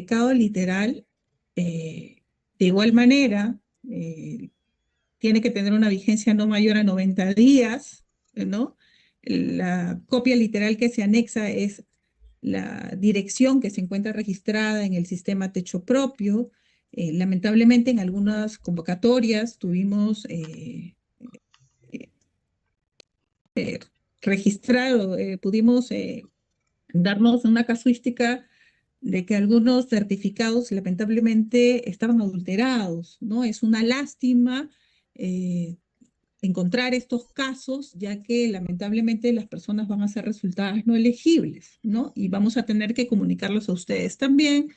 certificado literal, de igual manera, tiene que tener una vigencia no mayor a 90 días, ¿no? La copia literal que se anexa es la dirección que se encuentra registrada en el sistema techo propio. Lamentablemente, en algunas convocatorias tuvimos eh, registrado, pudimos darnos una casuística de que algunos certificados lamentablemente estaban adulterados, ¿no? Es una lástima eh, encontrar estos casos, ya que lamentablemente las personas van a ser resultadas no elegibles, ¿no? Y vamos a tener que comunicarlos a ustedes también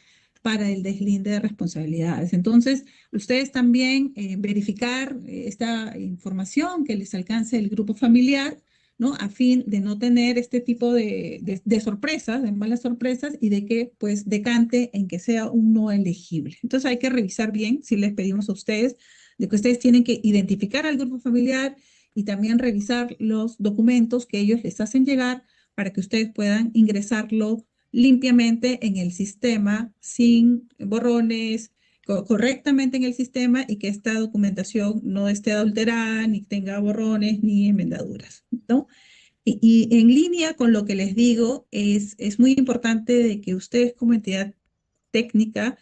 para el deslinde de responsabilidades. Entonces, ustedes también verificar esta información que les alcance el grupo familiar, ¿no? A fin de no tener este tipo de sorpresas, de malas sorpresas, y de que pues decante en que sea un no elegible. Entonces hay que revisar bien, si les pedimos a ustedes, de que ustedes tienen que identificar al grupo familiar y también revisar los documentos que ellos les hacen llegar para que ustedes puedan ingresarlo limpiamente en el sistema, sin borrones, correctamente en el sistema, y que esta documentación no esté adulterada, ni tenga borrones, ni enmendaduras, ¿no? Y en línea con lo que les digo, es muy importante de que ustedes como entidad técnica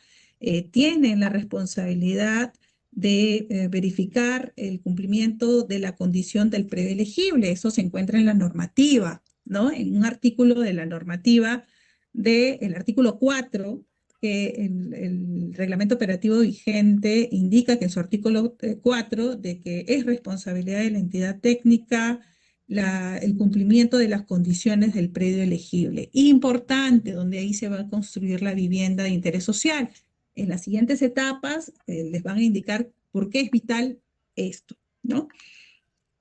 tienen la responsabilidad de verificar el cumplimiento de la condición del predio elegible. Eso se encuentra en la normativa, ¿no? En un artículo de la normativa del artículo 4, que el reglamento operativo vigente indica que en su artículo 4, de que es responsabilidad de la entidad técnica el cumplimiento de las condiciones del predio elegible. Importante, donde ahí se va a construir la vivienda de interés social. En las siguientes etapas les van a indicar por qué es vital esto, ¿no?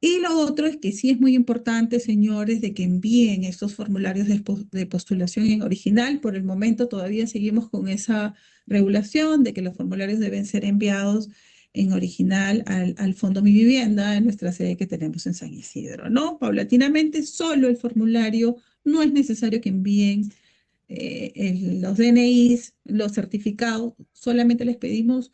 Y lo otro es que sí es muy importante, señores, de que envíen estos formularios de postulación en original. Por el momento todavía seguimos con esa regulación de que los formularios deben ser enviados en original al Fondo Mi Vivienda, en nuestra sede que tenemos en San Isidro, ¿no? Paulatinamente, solo el formulario, no es necesario que envíen los DNIs, los certificados, solamente les pedimos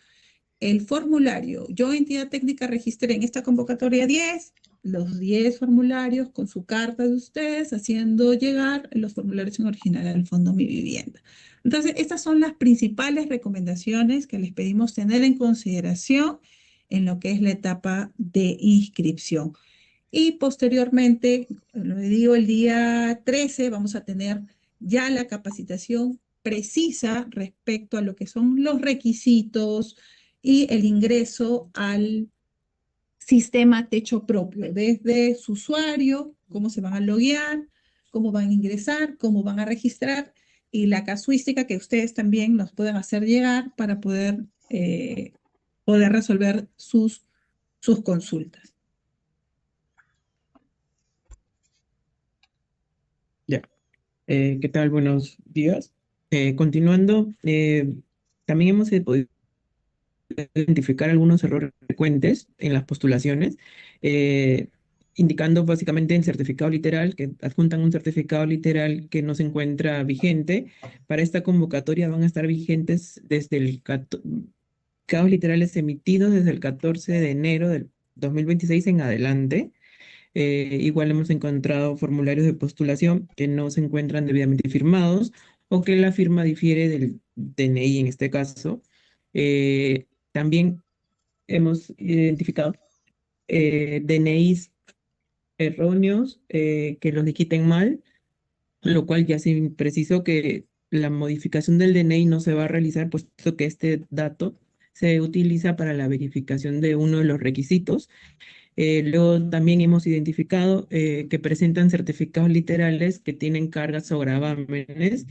el formulario. Yo, entidad técnica, registré en esta convocatoria 10, los 10 formularios con su carta de ustedes, haciendo llegar los formularios en original al Fondo Mi Vivienda. Entonces, estas son las principales recomendaciones que les pedimos tener en consideración en lo que es la etapa de inscripción. Y posteriormente, lo digo, el día 13 vamos a tener ya la capacitación precisa respecto a lo que son los requisitos y el ingreso al sistema techo propio, desde su usuario, cómo se van a loguear, cómo van a ingresar, cómo van a registrar, y la casuística que ustedes también nos puedan hacer llegar para poder resolver sus consultas. Ya. ¿Qué tal? Buenos días. Continuando, también hemos podido identificar algunos errores frecuentes en las postulaciones, eh, indicando básicamente el certificado literal, que adjuntan un certificado literal que no se encuentra vigente. Para esta convocatoria van a estar vigentes desde certificados literales emitidos desde el 14 de enero del 2026 en adelante. Igual hemos encontrado formularios de postulación que no se encuentran debidamente firmados o que la firma difiere del DNI en este caso. También hemos identificado DNIs erróneos que los digiten mal, lo cual ya se precisó que la modificación del DNI no se va a realizar, puesto que este dato se utiliza para la verificación de uno de los requisitos. Luego también hemos identificado que presentan certificados literales que tienen cargas o gravámenes.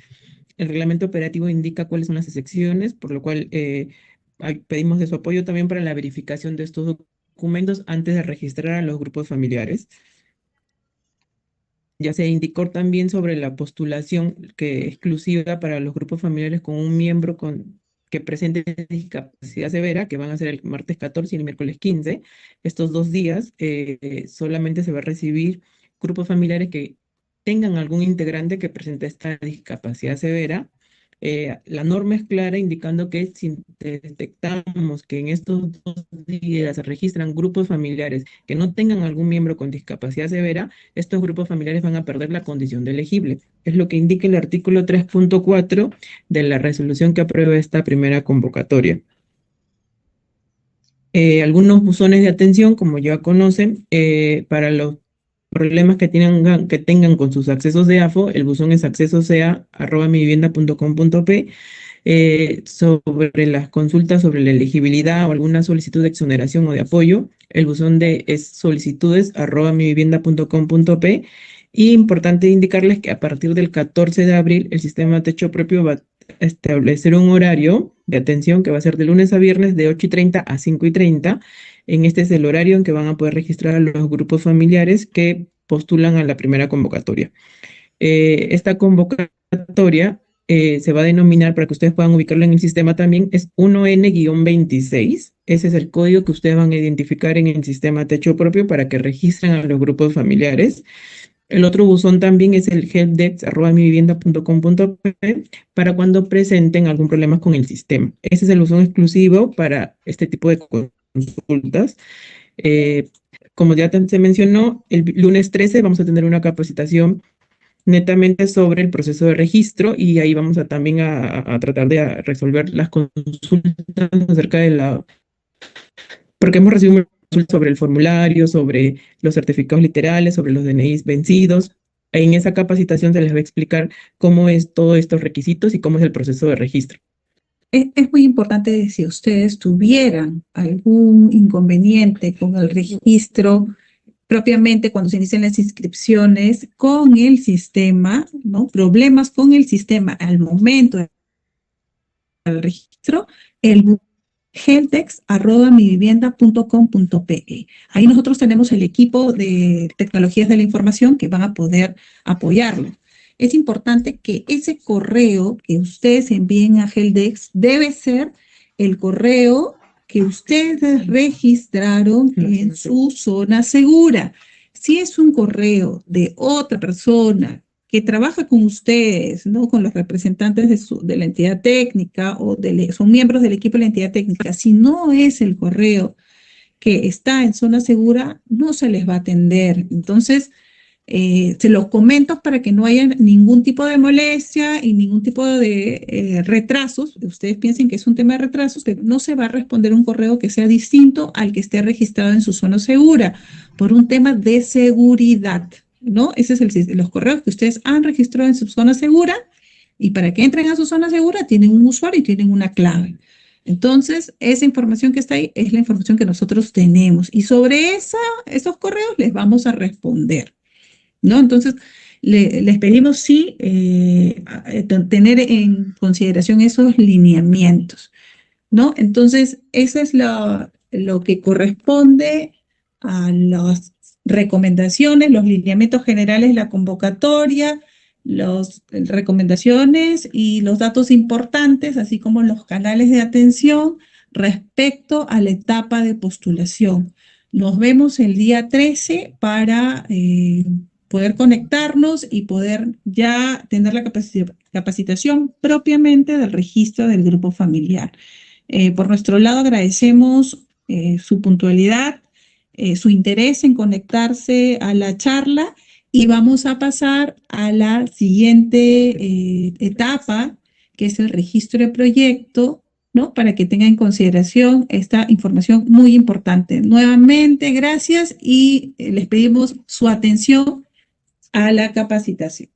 El reglamento operativo indica cuáles son las excepciones, por lo cual pedimos de su apoyo también para la verificación de estos documentos antes de registrar a los grupos familiares. Ya se indicó también sobre la postulación que exclusiva para los grupos familiares con un miembro que presente discapacidad severa, que van a ser el martes 14 y el miércoles 15. Estos 2 días solamente se va a recibir grupos familiares que tengan algún integrante que presente esta discapacidad severa. La norma es clara indicando que si detectamos que en estos 2 días se registran grupos familiares que no tengan algún miembro con discapacidad severa, estos grupos familiares van a perder la condición de elegible. Es lo que indica el artículo 3.4 de la resolución que aprueba esta primera convocatoria. Algunos buzones de atención, como ya conocen, para los problemas que tengan con sus accesos de AFO, el buzón es accesosea@mivivienda.com.p. Sobre las consultas sobre la elegibilidad o alguna solicitud de exoneración o de apoyo, el buzón es solicitudes@mivivienda.com.p. Y importante indicarles que a partir del 14 de abril el sistema Techo Propio va a establecer un horario de atención que va a ser de lunes a viernes de 8:30 a 5:30. Este es el horario en que van a poder registrar a los grupos familiares que postulan a la primera convocatoria. Esta convocatoria se va a denominar, para que ustedes puedan ubicarlo en el sistema también, es 1N-26. Ese es el código que ustedes van a identificar en el sistema Techo Propio para que registren a los grupos familiares. El otro buzón también es el helpdesk@mivivienda.com.p para cuando presenten algún problema con el sistema. Ese es el buzón exclusivo para este tipo de consultas. Eh, Como ya se mencionó, el lunes 13 vamos a tener una capacitación netamente sobre el proceso de registro y ahí vamos a también a tratar de resolver las consultas acerca de porque hemos recibido consultas sobre el formulario, sobre los certificados literales, sobre los DNIs vencidos. En esa capacitación se les va a explicar cómo es todos estos requisitos y cómo es el proceso de registro. Es muy importante si ustedes tuvieran algún inconveniente con el registro propiamente cuando se inician las inscripciones con el sistema, ¿no? Problemas con el sistema al momento del registro, el heltex@mivivienda.com.pe. Ahí nosotros tenemos el equipo de tecnologías de la información que van a poder apoyarlo. Es importante que ese correo que ustedes envíen a Heldex debe ser el correo que ustedes registraron en su zona segura. Si es un correo de otra persona que trabaja con ustedes, ¿no? Con los representantes de la entidad técnica o son miembros del equipo de la entidad técnica, si no es el correo que está en zona segura, no se les va a atender. Entonces, se los comento para que no haya ningún tipo de molestia y ningún tipo de retrasos. Ustedes piensen que es un tema de retrasos, que no se va a responder un correo que sea distinto al que esté registrado en su zona segura, por un tema de seguridad, ¿no? Ese es los correos que ustedes han registrado en su zona segura y para que entren a su zona segura tienen un usuario y tienen una clave. Entonces, esa información que está ahí es la información que nosotros tenemos y sobre esos correos les vamos a responder. ¿No? Entonces, les pedimos sí tener en consideración esos lineamientos, ¿no? Entonces, eso es lo que corresponde a las recomendaciones, los lineamientos generales, la convocatoria, las recomendaciones y los datos importantes, así como los canales de atención respecto a la etapa de postulación. Nos vemos el día 13 para poder conectarnos y poder ya tener la capacitación propiamente del registro del grupo familiar. Por nuestro lado, agradecemos su puntualidad, su interés en conectarse a la charla y vamos a pasar a la siguiente etapa, que es el registro de proyecto, ¿no? Para que tenga en consideración esta información muy importante. Nuevamente, gracias y les pedimos su atención a la capacitación.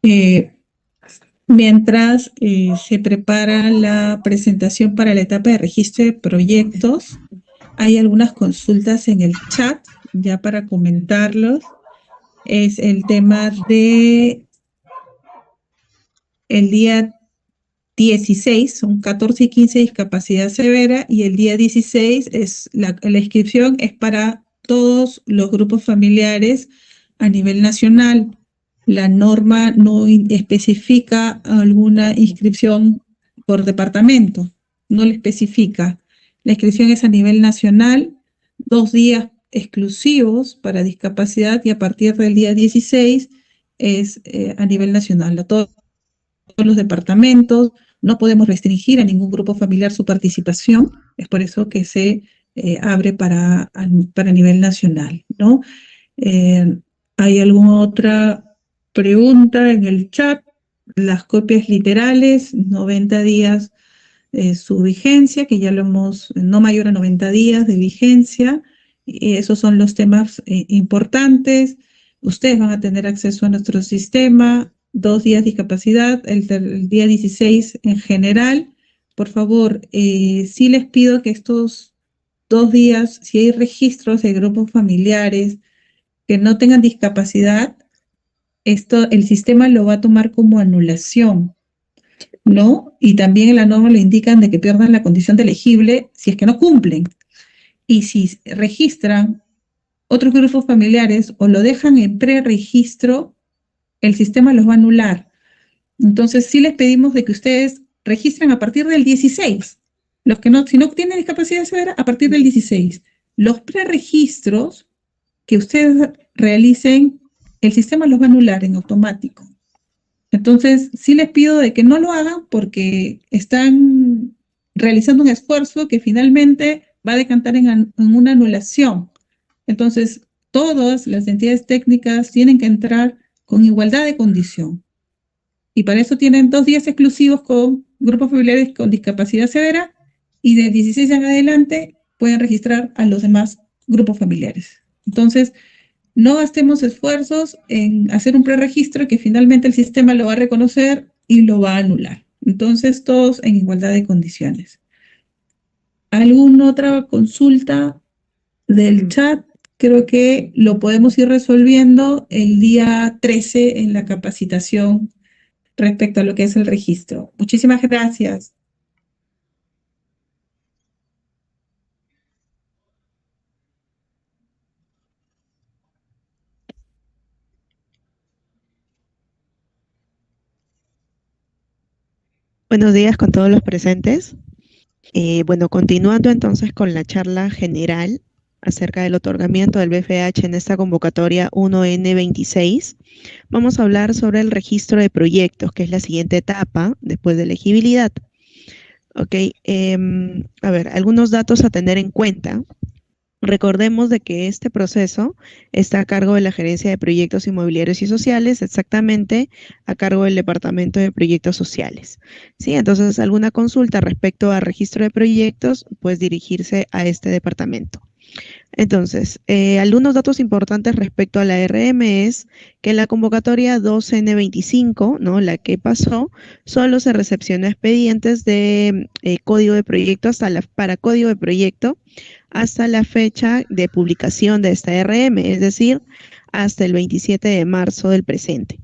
Eh, Mientras se prepara la presentación para la etapa de registro de proyectos, hay algunas consultas en el chat, ya para comentarlos. Es el tema de el día 16, son 14 y 15 discapacidad severa, y el día 16 es la inscripción es para todos los grupos familiares a nivel nacional. La norma no especifica alguna inscripción por departamento, no le especifica. La inscripción es a nivel nacional, 2 días exclusivos para discapacidad, y a partir del día 16 es a nivel nacional, a todos los departamentos. No podemos restringir a ningún grupo familiar su participación, es por eso que se abre para nivel nacional, ¿no? ¿Hay alguna otra pregunta en el chat? Las copias literales, 90 días su vigencia, que ya lo hemos, no mayor a 90 días de vigencia. Esos son los temas importantes. Ustedes van a tener acceso a nuestro sistema, 2 días de discapacidad, el día 16 en general. Por favor, sí les pido que estos 2 días, si hay registros de grupos familiares que no tengan discapacidad, el sistema lo va a tomar como anulación, ¿no? Y también en la norma le indican de que pierdan la condición de elegible si es que no cumplen. Y si registran otros grupos familiares o lo dejan en preregistro, el sistema los va a anular. Entonces, sí les pedimos de que ustedes registren a partir del 16. Los que no, si no tienen discapacidad severa, a partir del 16. Los preregistros que ustedes realicen, el sistema los va a anular en automático. Entonces, sí les pido de que no lo hagan porque están realizando un esfuerzo que finalmente va a decantar en una anulación. Entonces, todas las entidades técnicas tienen que entrar con igualdad de condición. Y para eso tienen 2 días exclusivos con grupos familiares con discapacidad severa, y de 16 en adelante pueden registrar a los demás grupos familiares. Entonces, no gastemos esfuerzos en hacer un preregistro que finalmente el sistema lo va a reconocer y lo va a anular. Entonces, todos en igualdad de condiciones. ¿Alguna otra consulta del chat? Creo que lo podemos ir resolviendo el día 13 en la capacitación respecto a lo que es el registro. Muchísimas gracias. Buenos días con todos los presentes. Bueno, continuando entonces con la charla general acerca del otorgamiento del BFH en esta convocatoria 1N26, vamos a hablar sobre el registro de proyectos, que es la siguiente etapa después de elegibilidad. Ok, a ver, algunos datos a tener en cuenta. Recordemos de que este proceso está a cargo de la Gerencia de Proyectos Inmobiliarios y Sociales, exactamente a cargo del Departamento de Proyectos Sociales. ¿Sí? Entonces, alguna consulta respecto al registro de proyectos, pues dirigirse a este departamento. Entonces, algunos datos importantes respecto a la RM es que la convocatoria 2N25, ¿no? La que pasó, solo se recepcionó expedientes de código de proyecto para código de proyecto hasta la fecha de publicación de esta RM, es decir, hasta el 27 de marzo del presente.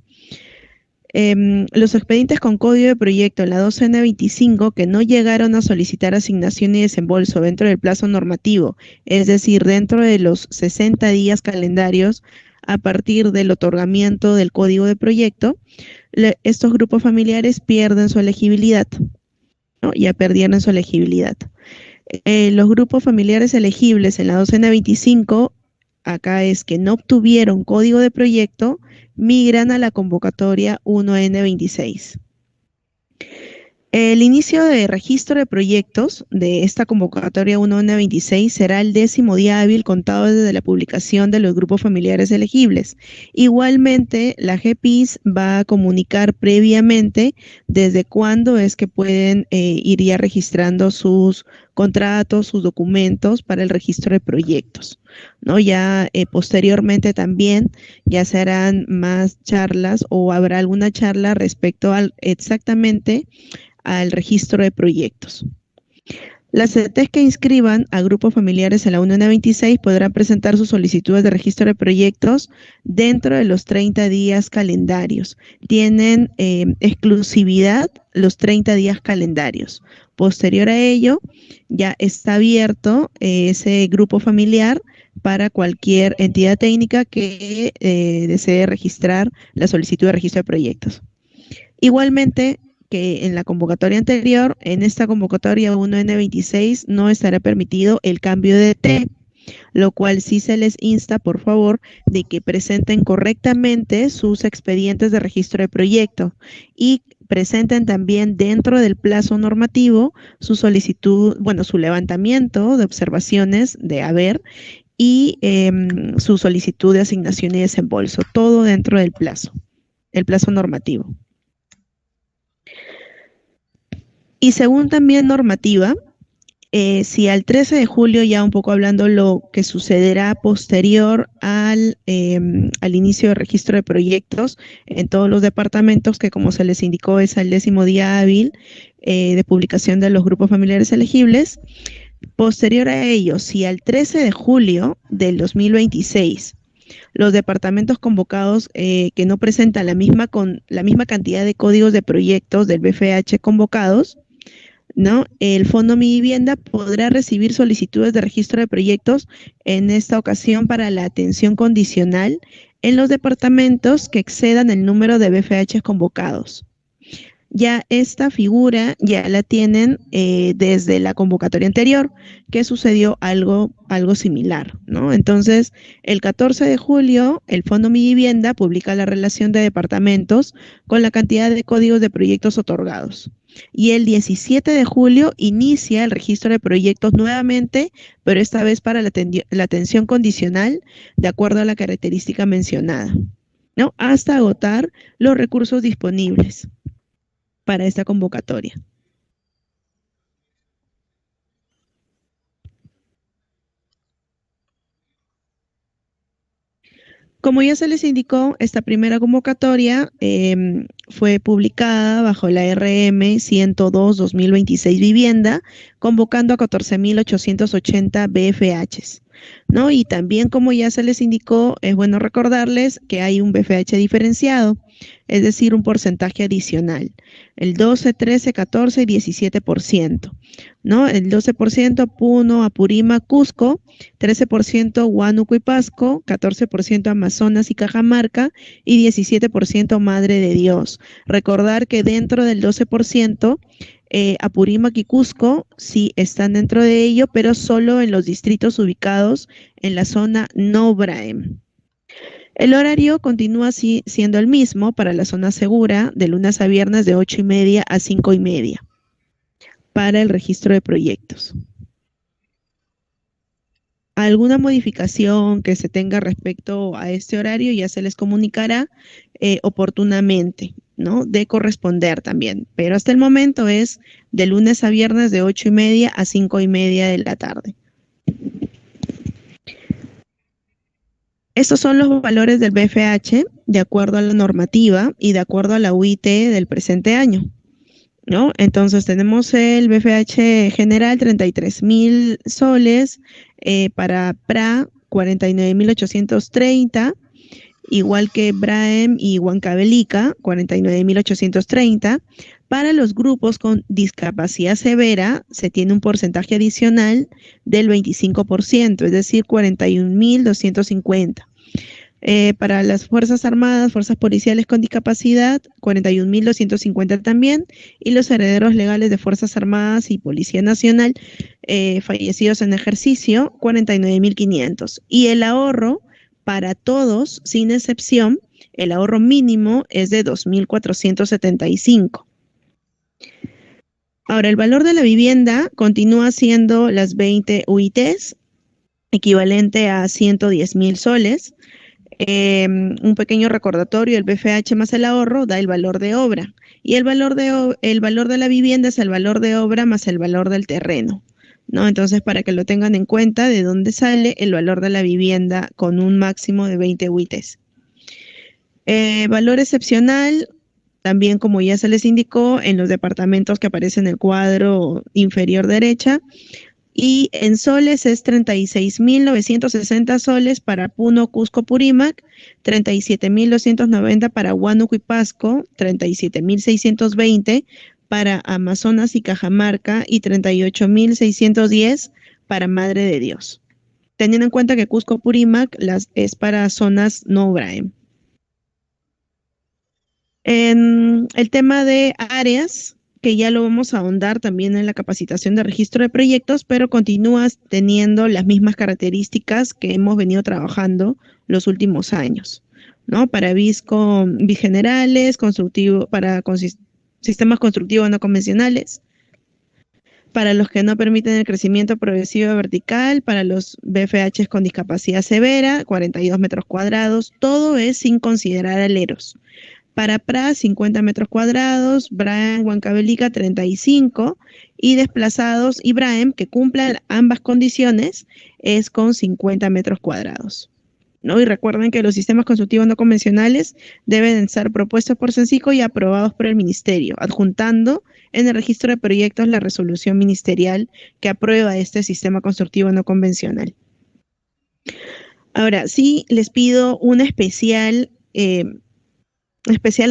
Los expedientes con código de proyecto en la 2N25 que no llegaron a solicitar asignación y desembolso dentro del plazo normativo, es decir, dentro de los 60 días calendarios a partir del otorgamiento del código de proyecto, estos grupos familiares pierden su elegibilidad, ¿no? Ya perdieron su elegibilidad. Los grupos familiares elegibles en la 2N25, acá es que no obtuvieron código de proyecto, migran a la convocatoria 1N26. El inicio de registro de proyectos de esta convocatoria 1N26 será el 10º día hábil contado desde la publicación de los grupos familiares elegibles. Igualmente, la GPIS va a comunicar previamente desde cuándo es que pueden ir ya registrando sus contratos, sus documentos para el registro de proyectos, ¿no? Ya posteriormente también ya se harán más charlas o habrá alguna charla respecto exactamente al registro de proyectos. Las CETES que inscriban a grupos familiares en la UNN 26 podrán presentar sus solicitudes de registro de proyectos dentro de los 30 días calendarios. Tienen exclusividad los 30 días calendarios. Posterior a ello, ya está abierto ese grupo familiar para cualquier entidad técnica que desee registrar la solicitud de registro de proyectos. Igualmente, que en la convocatoria anterior, en esta convocatoria 1N26 no estará permitido el cambio de T, lo cual sí se les insta, por favor, de que presenten correctamente sus expedientes de registro de proyecto y presenten también dentro del plazo normativo su solicitud, bueno, su levantamiento de observaciones de haber y su solicitud de asignación y desembolso, todo dentro del plazo, el plazo normativo. Y según también normativa, si al 13 de julio, ya un poco hablando lo que sucederá posterior al inicio de registro de proyectos en todos los departamentos, que como se les indicó es el 10º día hábil de publicación de los grupos familiares elegibles, posterior a ello, si al 13 de julio del 2026 los departamentos convocados que no presentan la misma cantidad de códigos de proyectos del BFH convocados, ¿no? El Fondo Mi Vivienda podrá recibir solicitudes de registro de proyectos en esta ocasión para la atención condicional en los departamentos que excedan el número de BFH convocados. Ya esta figura ya la tienen desde la convocatoria anterior, que sucedió algo similar, ¿no? Entonces, el 14 de julio, el Fondo Mi Vivienda publica la relación de departamentos con la cantidad de códigos de proyectos otorgados. Y el 17 de julio inicia el registro de proyectos nuevamente, pero esta vez para la atención condicional, de acuerdo a la característica mencionada, ¿no? Hasta agotar los recursos disponibles para esta convocatoria. Como ya se les indicó, esta primera convocatoria fue publicada bajo la RM 102-2026 Vivienda, convocando a 14.880 BFHs, ¿no? Y también, como ya se les indicó, es bueno recordarles que hay un BFH diferenciado, es decir, un porcentaje adicional, el 12, 13, 14 y 17%, ¿no? El 12% Puno, Apurímac, Cusco, 13% Huánuco y Pasco, 14% Amazonas y Cajamarca y 17% Madre de Dios. Recordar que dentro del 12%, Apurímac y Cusco sí están dentro de ello, pero solo en los distritos ubicados en la zona no BRAEM. El horario continúa siendo el mismo para la zona segura, de lunes a viernes de 8:30 a 5:30 para el registro de proyectos. Alguna modificación que se tenga respecto a este horario ya se les comunicará oportunamente, ¿no? De corresponder también, pero hasta el momento es de lunes a viernes de 8:30 a 5:30 de la tarde. Estos son los valores del BFH de acuerdo a la normativa y de acuerdo a la UIT del presente año, ¿no? Entonces tenemos el BFH general 33.000 soles, para PRA 49.830, igual que BRAEM y Huancavelica 49.830. Para los grupos con discapacidad severa se tiene un porcentaje adicional del 25%, es decir, 41.250. Para las Fuerzas Armadas, Fuerzas Policiales con discapacidad, 41.250 también, y los herederos legales de Fuerzas Armadas y Policía Nacional fallecidos en ejercicio, 49.500. Y el ahorro para todos, sin excepción, el ahorro mínimo es de 2.475. Ahora, el valor de la vivienda continúa siendo las 20 UITs, equivalente a 110.000 soles. Un pequeño recordatorio: el BFH más el ahorro da el valor de obra, y el valor de la vivienda es el valor de obra más el valor del terreno, ¿no? Entonces, para que lo tengan en cuenta de dónde sale el valor de la vivienda con un máximo de 20 UITs. Valor excepcional, también como ya se les indicó, en los departamentos que aparecen en el cuadro inferior derecha, y en soles es 36.960 soles para Puno, Cusco, Purímac, 37.290 para Huánuco y Pasco, 37.620 para Amazonas y Cajamarca y 38.610 para Madre de Dios. Teniendo en cuenta que Cusco, Purímac es para zonas no BRAEM. En el tema de áreas, que ya lo vamos a ahondar también en la capacitación de registro de proyectos, pero continúas teniendo las mismas características que hemos venido trabajando los últimos años, ¿no? Para BIS generales, sistemas constructivos no convencionales, para los que no permiten el crecimiento progresivo vertical, para los BFHs con discapacidad severa, 42 metros cuadrados, todo es sin considerar aleros. Para PRA, 50 metros cuadrados, BRAEM, Huancavelica, 35, y desplazados y BRAEM, que cumplan ambas condiciones, es con 50 metros cuadrados, ¿no? Y recuerden que los sistemas constructivos no convencionales deben ser propuestos por CENSICO y aprobados por el Ministerio, adjuntando en el registro de proyectos la resolución ministerial que aprueba este sistema constructivo no convencional. Ahora, sí les pido una especial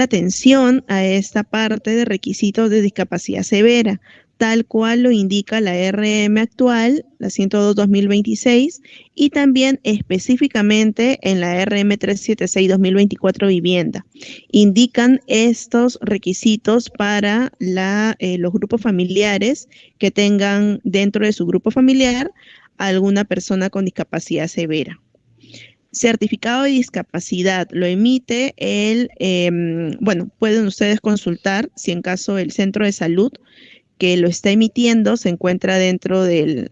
atención a esta parte de requisitos de discapacidad severa, tal cual lo indica la RM actual, la 102-2026, y también específicamente en la RM 376-2024 vivienda. Indican estos requisitos para los grupos familiares que tengan dentro de su grupo familiar alguna persona con discapacidad severa. Certificado de discapacidad lo emite pueden ustedes consultar si en caso el centro de salud que lo está emitiendo se encuentra dentro del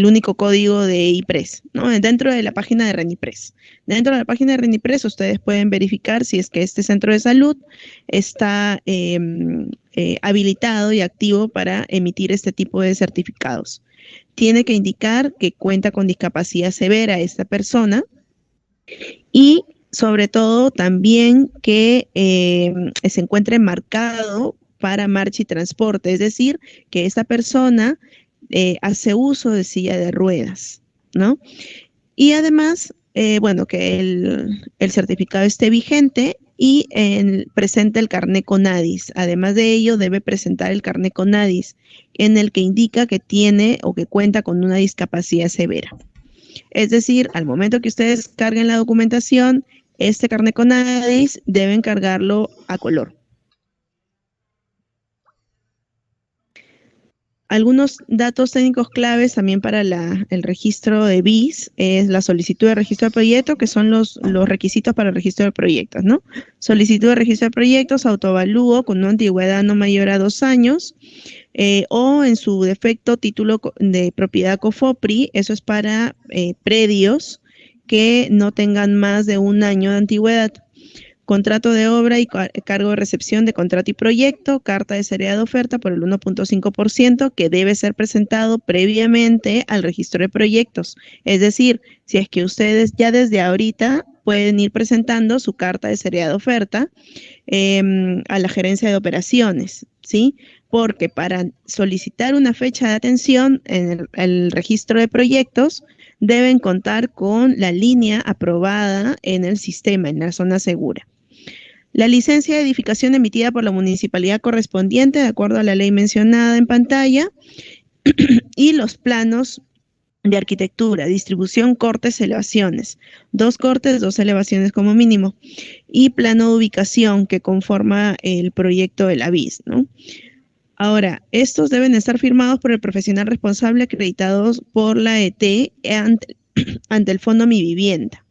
único código de IPRES, ¿no? Dentro de la página de RENIPRES. Dentro de la página de RENIPRES ustedes pueden verificar si es que este centro de salud está habilitado y activo para emitir este tipo de certificados. Tiene que indicar que cuenta con discapacidad severa esta persona y sobre todo también que se encuentre marcado para marcha y transporte, es decir, que esta persona hace uso de silla de ruedas, ¿no? Y además, que el certificado esté vigente y presente el carné CONADIS. Además de ello, debe presentar el carné CONADIS en el que indica que tiene o que cuenta con una discapacidad severa. Es decir, al momento que ustedes carguen la documentación, este carné CONADIS deben cargarlo a color. Algunos datos técnicos claves también para el registro de BIS es la solicitud de registro de proyecto, que son los requisitos para el registro de proyectos, ¿no? Solicitud de registro de proyectos, autoavalúo con una antigüedad no mayor a 2 años, o en su defecto título de propiedad COFOPRI, eso es para predios que no tengan más de 1 año de antigüedad. Contrato de obra y cargo de recepción de contrato y proyecto, carta de seriedad de oferta por el 1.5% que debe ser presentado previamente al registro de proyectos. Es decir, si es que ustedes ya desde ahorita pueden ir presentando su carta de seriedad de oferta a la gerencia de operaciones, ¿sí? Porque para solicitar una fecha de atención en el registro de proyectos, deben contar con la línea aprobada en el sistema, en la zona segura. La licencia de edificación emitida por la municipalidad correspondiente, de acuerdo a la ley mencionada en pantalla, y los planos de arquitectura, distribución, cortes, elevaciones. 2 cortes, 2 elevaciones como mínimo. Y plano de ubicación que conforma el proyecto de la BIS, ¿no? Ahora, estos deben estar firmados por el profesional responsable acreditados por la ET ante el Fondo Mi Vivienda.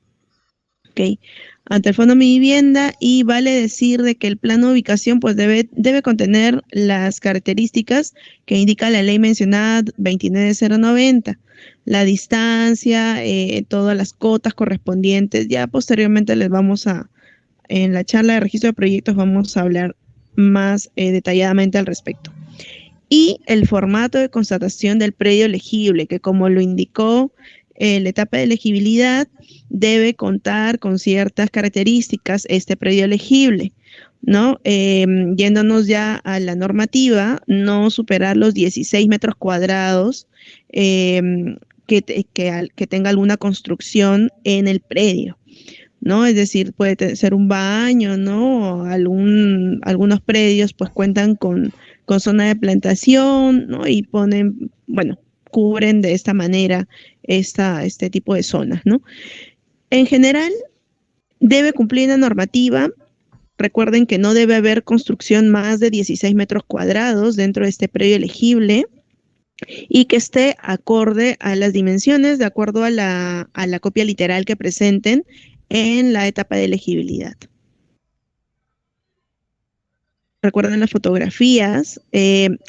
¿Ok? Ante el Fondo Mi Vivienda, y vale decir de que el plano de ubicación pues debe contener las características que indica la ley mencionada 29090, la distancia, todas las cotas correspondientes. Ya posteriormente en la charla de registro de proyectos vamos a hablar más detalladamente al respecto. y el formato de constatación del predio elegible, que como lo indicó la etapa de elegibilidad, debe contar con ciertas características este predio elegible, ¿no? Yéndonos ya a la normativa, no superar los 16 metros cuadrados que tenga alguna construcción en el predio, ¿no? Es decir, puede ser un baño, ¿no? Algunos predios pues cuentan con zona de plantación, ¿no? Y ponen, bueno, cubren de esta manera este tipo de zonas, ¿no? En general, debe cumplir la normativa. Recuerden que no debe haber construcción más de 16 metros cuadrados dentro de este predio elegible y que esté acorde a las dimensiones de acuerdo a la copia literal que presenten en la etapa de elegibilidad. Recuerden las fotografías.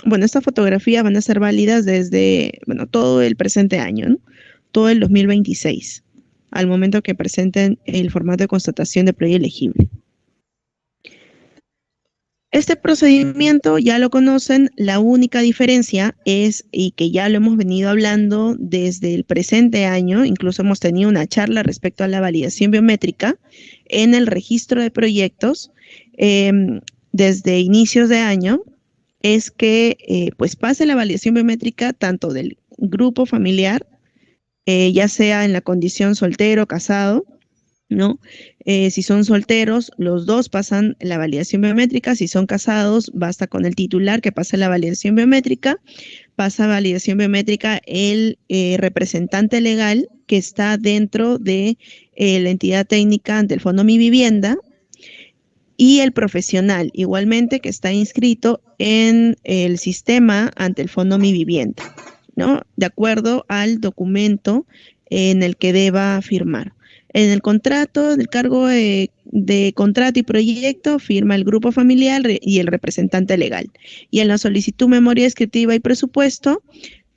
Bueno, estas fotografías van a ser válidas desde, bueno, todo el presente año, ¿no? Todo el 2026, al momento que presenten el formato de constatación de predio elegible. Este procedimiento ya lo conocen, la única diferencia es, y que ya lo hemos venido hablando desde el presente año, incluso hemos tenido una charla respecto a la validación biométrica en el registro de proyectos desde inicios de año, es que pues pase la validación biométrica tanto del grupo familiar, ya sea en la condición soltero, casado, ¿no? Si son solteros, los dos pasan la validación biométrica. Si son casados, basta con el titular que pase la validación biométrica. Pasa validación biométrica el representante legal que está dentro de la entidad técnica ante el Fondo Mi Vivienda, y el profesional, igualmente, que está inscrito en el sistema ante el Fondo Mi Vivienda, ¿no? De acuerdo al documento en el que deba firmar. En el contrato, del cargo de contrato y proyecto, firma el grupo familiar y el representante legal. Y en la solicitud, memoria descriptiva y presupuesto,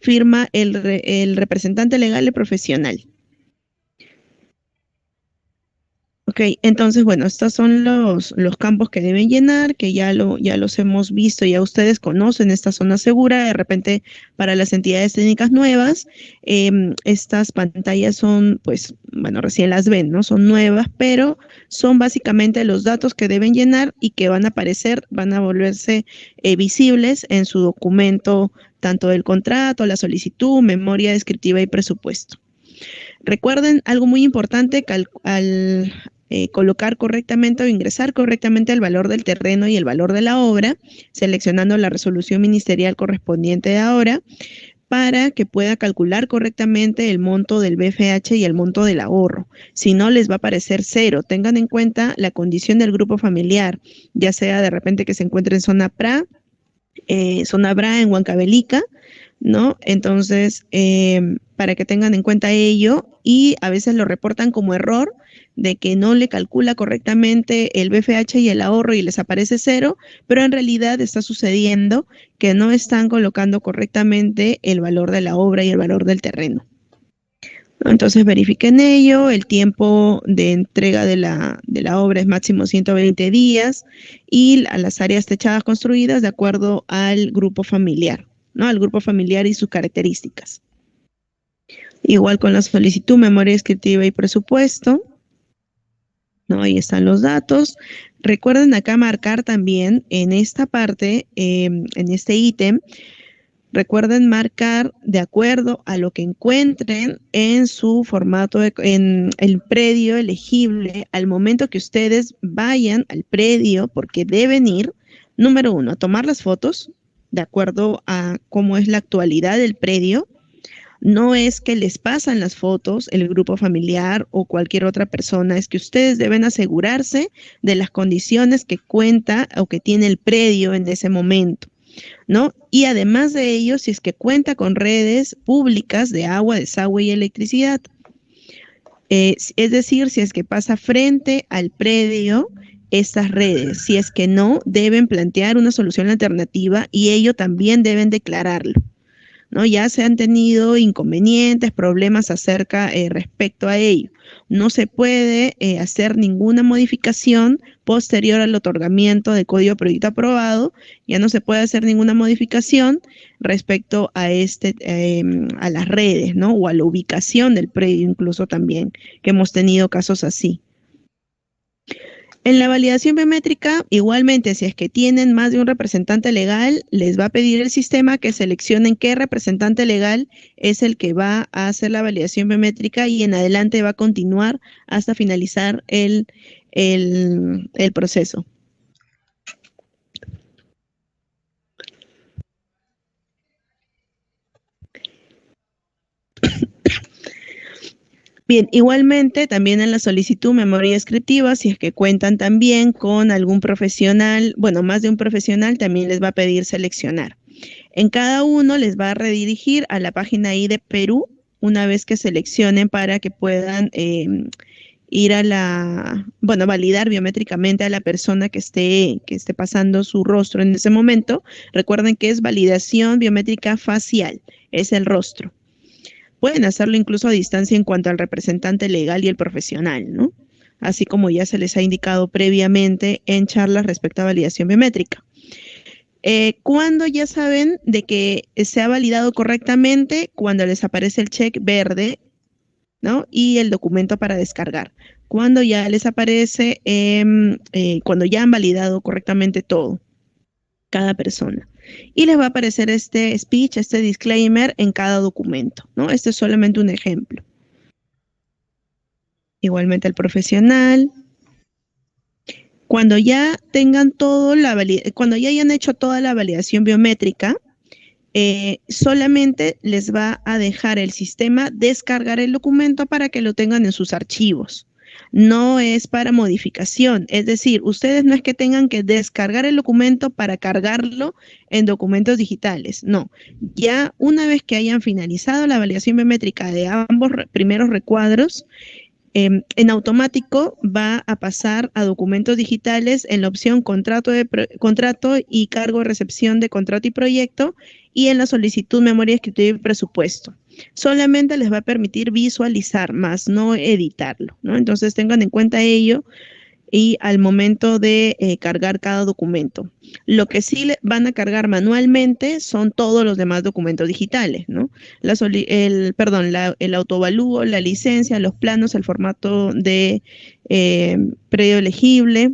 firma el representante legal y profesional. Ok, entonces, bueno, estos son los campos que deben llenar, que ya los hemos visto, ya ustedes conocen esta zona segura. De repente, para las entidades técnicas nuevas, estas pantallas son, pues, bueno, recién las ven, ¿no? Son nuevas, pero son básicamente los datos que deben llenar y que van a aparecer, van a volverse visibles en su documento, tanto del contrato, la solicitud, memoria descriptiva y presupuesto. Recuerden algo muy importante, que al colocar correctamente o ingresar correctamente el valor del terreno y el valor de la obra, seleccionando la resolución ministerial correspondiente de ahora, para que pueda calcular correctamente el monto del BFH y el monto del ahorro. Si no, les va a aparecer cero. Tengan en cuenta la condición del grupo familiar, ya sea de repente que se encuentre en zona PRA, zona BRA en Huancavelica, ¿no? Entonces, para que tengan en cuenta ello, y a veces lo reportan como error de que no le calcula correctamente el BFH y el ahorro y les aparece cero, pero en realidad está sucediendo que no están colocando correctamente el valor de la obra y el valor del terreno. Entonces verifiquen ello. El tiempo de entrega de la obra es máximo 120 días y a las áreas techadas construidas de acuerdo al grupo familiar, ¿no? Al grupo familiar y sus características. Igual con la solicitud, memoria descriptiva y presupuesto, ¿no? Ahí están los datos. Recuerden acá marcar también en esta parte, en este ítem, recuerden marcar de acuerdo a lo que encuentren en su formato, en el predio elegible, al momento que ustedes vayan al predio, porque deben ir, número 1, a tomar las fotos, de acuerdo a cómo es la actualidad del predio. No es que les pasan las fotos el grupo familiar o cualquier otra persona, es que ustedes deben asegurarse de las condiciones que cuenta o que tiene el predio en ese momento, ¿no? Y además de ello, si es que cuenta con redes públicas de agua, desagüe y electricidad. Es decir, si es que pasa frente al predio estas redes. Si es que no, deben plantear una solución alternativa y ello también deben declararlo, ¿no? Ya se han tenido inconvenientes, problemas respecto a ello. No se puede hacer ninguna modificación posterior al otorgamiento de código de proyecto aprobado, ya no se puede hacer ninguna modificación respecto a a las redes, ¿no? O a la ubicación del predio, incluso también, que hemos tenido casos así. En la validación biométrica, igualmente, si es que tienen más de un representante legal, les va a pedir el sistema que seleccionen qué representante legal es el que va a hacer la validación biométrica y en adelante va a continuar hasta finalizar el proceso. Bien, igualmente también en la solicitud memoria descriptiva, si es que cuentan también con algún profesional, bueno, más de un profesional, también les va a pedir seleccionar. En cada uno les va a redirigir a la página ID Perú una vez que seleccionen para que puedan ir validar biométricamente a la persona que esté pasando su rostro en ese momento. Recuerden que es validación biométrica facial, es el rostro. Pueden hacerlo incluso a distancia en cuanto al representante legal y el profesional, ¿no? Así como ya se les ha indicado previamente en charlas respecto a validación biométrica. Cuando ya saben de que se ha validado correctamente, cuando les aparece el check verde, ¿no? Y el documento para descargar. Cuando ya les aparece, cuando ya han validado correctamente todo, cada persona. Y les va a aparecer este speech, este disclaimer en cada documento, ¿no? Este es solamente un ejemplo. Igualmente el profesional. Cuando ya tengan cuando ya hayan hecho toda la validación biométrica, solamente les va a dejar el sistema descargar el documento para que lo tengan en sus archivos. No es para modificación, es decir, ustedes no es que tengan que descargar el documento para cargarlo en documentos digitales, no. Ya una vez que hayan finalizado la validación biométrica de ambos primeros recuadros, en automático va a pasar a documentos digitales en la opción contrato y cargo de recepción de contrato y proyecto y en la solicitud memoria escritura y presupuesto. Solamente les va a permitir visualizar, más no editarlo, ¿no? Entonces tengan en cuenta ello y al momento de cargar cada documento. Lo que sí van a cargar manualmente son todos los demás documentos digitales, ¿no? El autovalúo, la licencia, los planos, el formato de predio elegible,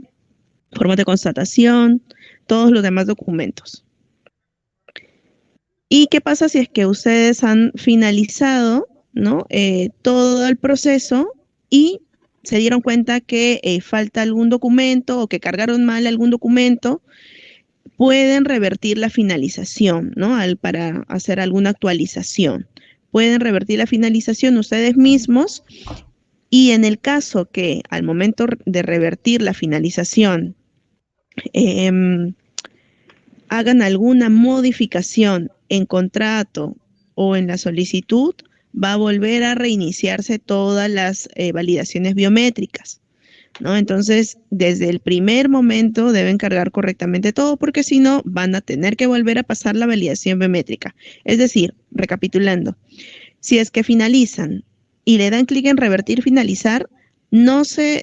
formato de constatación, todos los demás documentos. ¿Y qué pasa si es que ustedes han finalizado, ¿no? Todo el proceso y se dieron cuenta que falta algún documento o que cargaron mal algún documento? Pueden revertir la finalización, ¿no? Para hacer alguna actualización. Pueden revertir la finalización ustedes mismos y en el caso que al momento de revertir la finalización hagan alguna modificación en contrato o en la solicitud, va a volver a reiniciarse todas las validaciones biométricas, ¿no? Entonces, desde el primer momento deben cargar correctamente todo, porque si no, van a tener que volver a pasar la validación biométrica. Es decir, recapitulando, si es que finalizan y le dan clic en revertir, finalizar, no se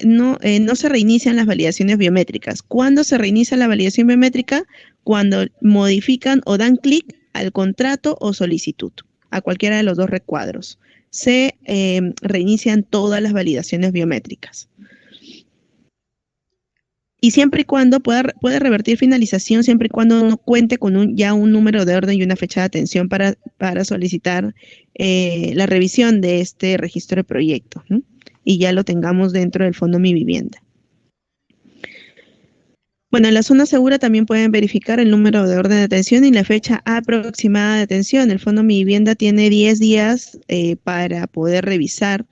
reinician las validaciones biométricas. ¿Cuándo se reinicia la validación biométrica? Cuando modifican o dan clic al contrato o solicitud, a cualquiera de los dos recuadros. Se reinician todas las validaciones biométricas. Y siempre y cuando puede revertir finalización, siempre y cuando no cuente con ya un número de orden y una fecha de atención para solicitar la revisión de este registro de proyecto, ¿no? Y ya lo tengamos dentro del Fondo Mi Vivienda. Bueno, en la zona segura también pueden verificar el número de orden de atención y la fecha aproximada de atención. El Fondo Mi Vivienda tiene 10 días para poder revisar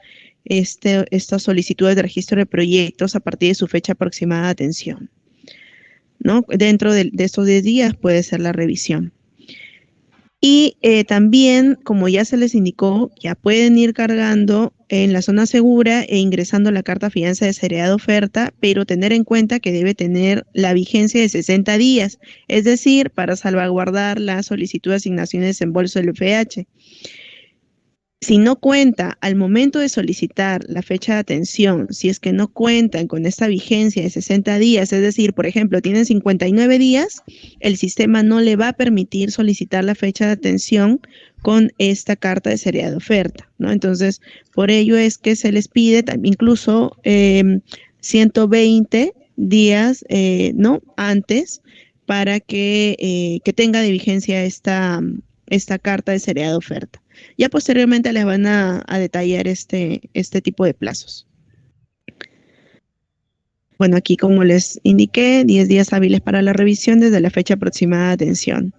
estas solicitudes de registro de proyectos a partir de su fecha aproximada de atención, ¿no? Dentro de estos 10 días puede ser la revisión. Y también, como ya se les indicó, ya pueden ir cargando en la zona segura e ingresando la carta fianza de seriedad de oferta, pero tener en cuenta que debe tener la vigencia de 60 días, es decir, para salvaguardar la solicitud de asignación de desembolso del FH. Si no cuenta al momento de solicitar la fecha de atención, si es que no cuentan con esta vigencia de 60 días, es decir, por ejemplo, tienen 59 días, el sistema no le va a permitir solicitar la fecha de atención con esta carta de seriedad de oferta, ¿no? Entonces, por ello es que se les pide incluso 120 días, ¿no? Antes para que tenga de vigencia esta carta de seriedad de oferta. Ya posteriormente les van a detallar este tipo de plazos. Bueno, aquí como les indiqué, 10 días hábiles para la revisión desde la fecha aproximada de atención.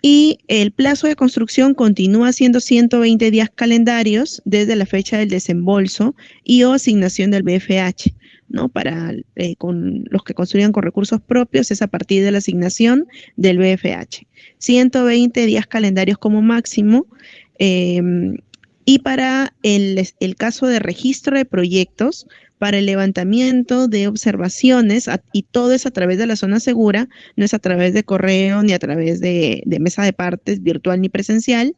Y el plazo de construcción continúa siendo 120 días calendarios desde la fecha del desembolso y o asignación del BFH, ¿no? Para con los que construyan con recursos propios es a partir de la asignación del BFH. 120 días calendarios como máximo. Y para el caso de registro de proyectos, para el levantamiento de observaciones, y todo es a través de la zona segura, no es a través de correo ni a través de mesa de partes virtual ni presencial,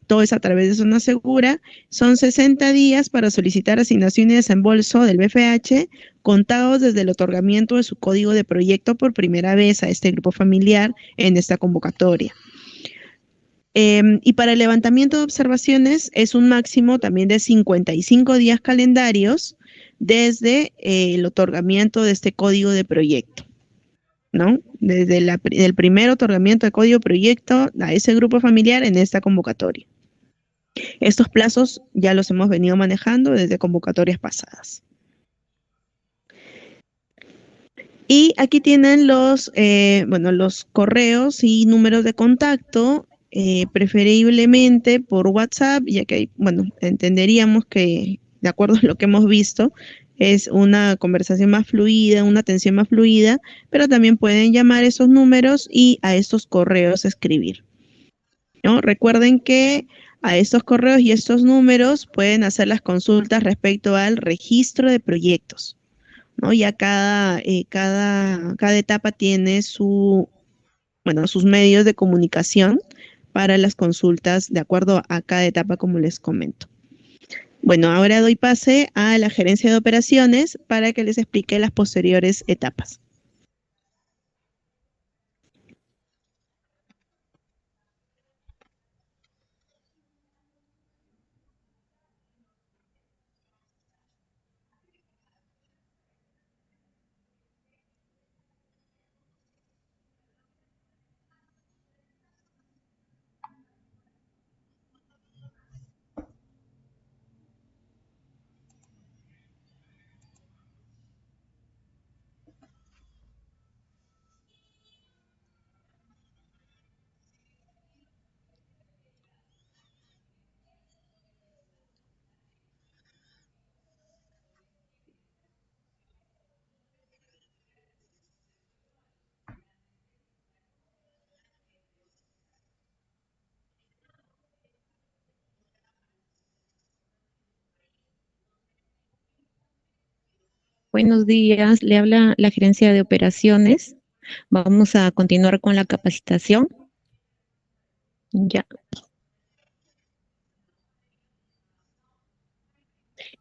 todo es a través de zona segura, son 60 días para solicitar asignación y desembolso del BFH, contados desde el otorgamiento de su código de proyecto por primera vez a este grupo familiar en esta convocatoria. Y para el levantamiento de observaciones es un máximo también de 55 días calendarios desde el otorgamiento de este código de proyecto, ¿no? Desde el primer otorgamiento de código de proyecto a ese grupo familiar en esta convocatoria. Estos plazos ya los hemos venido manejando desde convocatorias pasadas. Y aquí tienen los correos y números de contacto. Preferiblemente por WhatsApp, ya que, entenderíamos que, de acuerdo a lo que hemos visto, es una conversación más fluida, una atención más fluida, pero también pueden llamar esos números y a estos correos escribir, ¿no? Recuerden que a estos correos y estos números pueden hacer las consultas respecto al registro de proyectos, ¿no? Ya cada etapa tiene sus medios de comunicación para las consultas de acuerdo a cada etapa, como les comento. Bueno, ahora doy pase a la gerencia de operaciones para que les explique las posteriores etapas. Buenos días, le habla la gerencia de operaciones. Vamos a continuar con la capacitación. Ya.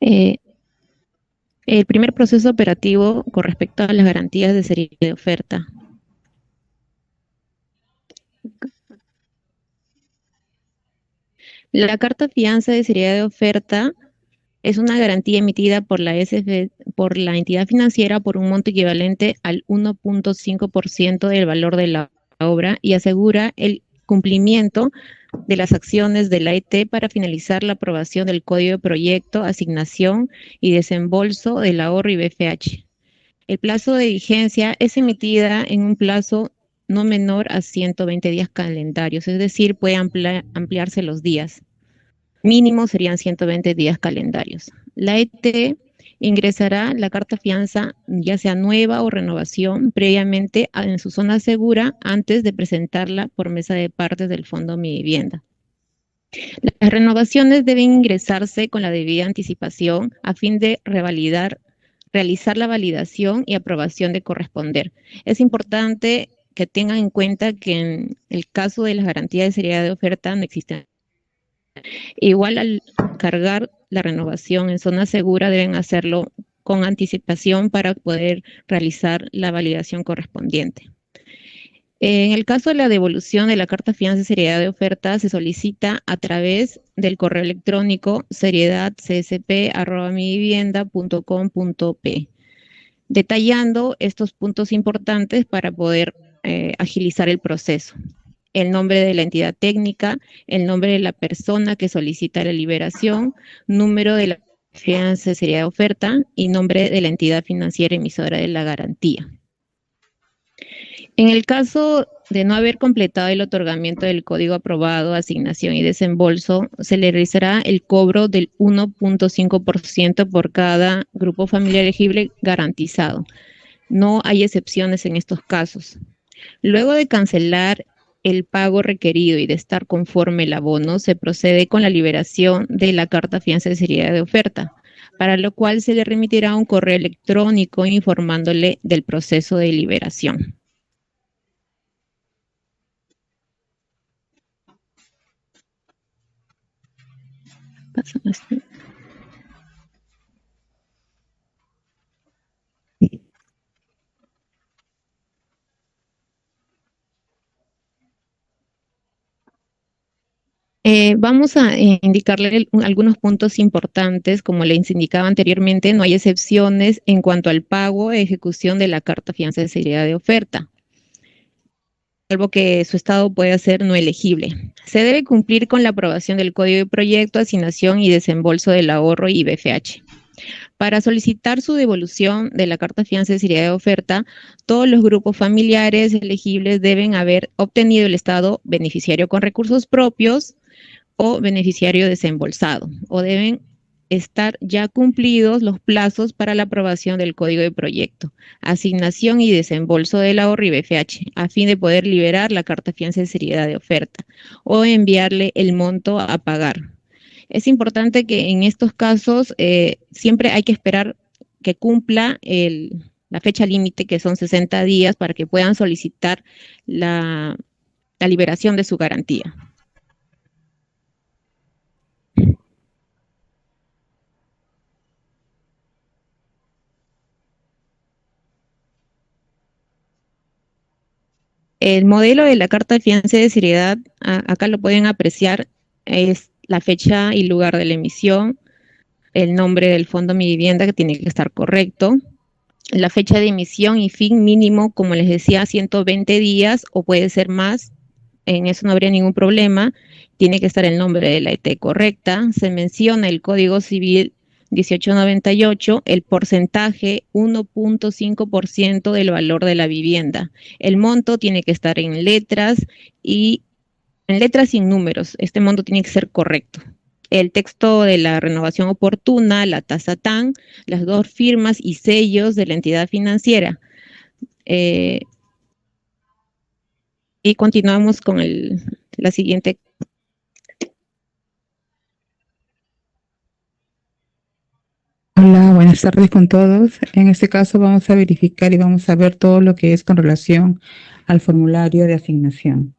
El primer proceso operativo con respecto a las garantías de seriedad de oferta. La carta fianza de seriedad de oferta es una garantía emitida por la por la entidad financiera por un monto equivalente al 1.5% del valor de la obra y asegura el cumplimiento de las acciones de la ET para finalizar la aprobación del código de proyecto, asignación y desembolso del ahorro y BFH. El plazo de vigencia es emitida en un plazo no menor a 120 días calendarios, es decir, puede ampliarse los días. Mínimo serían 120 días calendarios. La ET ingresará la carta fianza, ya sea nueva o renovación, previamente en su zona segura antes de presentarla por mesa de partes del Fondo Mi Vivienda. Las renovaciones deben ingresarse con la debida anticipación a fin de realizar la validación y aprobación de corresponder. Es importante que tengan en cuenta que en el caso de las garantías de seriedad de oferta no existen. Igual al cargar la renovación en zona segura deben hacerlo con anticipación para poder realizar la validación correspondiente. En el caso de la devolución de la carta fianza de seriedad de oferta, se solicita a través del correo electrónico seriedadcsp@mivivienda.com.p, detallando estos puntos importantes para poder agilizar el proceso. El nombre de la entidad técnica, el nombre de la persona que solicita la liberación, número de la fianza de seriedad de oferta y nombre de la entidad financiera emisora de la garantía. En el caso de no haber completado el otorgamiento del código aprobado, asignación y desembolso, se le realizará el cobro del 1.5% por cada grupo familiar elegible garantizado. No hay excepciones en estos casos. Luego de cancelar el pago requerido y de estar conforme el abono, se procede con la liberación de la carta fianza de seriedad de oferta, para lo cual se le remitirá un correo electrónico informándole del proceso de liberación. Vamos a indicarle algunos puntos importantes. Como les indicaba anteriormente, no hay excepciones en cuanto al pago e ejecución de la carta fianza de seriedad de oferta, salvo que su estado pueda ser no elegible. Se debe cumplir con la aprobación del código de proyecto, asignación y desembolso del ahorro y BFH. Para solicitar su devolución de la carta fianza de seriedad de oferta, todos los grupos familiares elegibles deben haber obtenido el estado beneficiario con recursos propios o beneficiario desembolsado, o deben estar ya cumplidos los plazos para la aprobación del código de proyecto, asignación y desembolso del ahorro y BFH, a fin de poder liberar la carta fianza de seriedad de oferta o enviarle el monto a pagar. Es importante que en estos casos siempre hay que esperar que cumpla la fecha límite, que son 60 días, para que puedan solicitar la liberación de su garantía. El modelo de la carta de fianza de seriedad, acá lo pueden apreciar, es la fecha y lugar de la emisión, el nombre del fondo Mi Vivienda, que tiene que estar correcto, la fecha de emisión y fin mínimo, como les decía, 120 días o puede ser más, en eso no habría ningún problema. Tiene que estar el nombre de la ET correcta, se menciona el Código Civil 1898, el porcentaje 1.5% del valor de la vivienda. El monto tiene que estar en letras y números. Este monto tiene que ser correcto. El texto de la renovación oportuna, la tasa TAN, las 2 firmas y sellos de la entidad financiera. Y continuamos con la siguiente. Hola, buenas tardes con todos. En este caso vamos a verificar y vamos a ver todo lo que es con relación al formulario de asignación.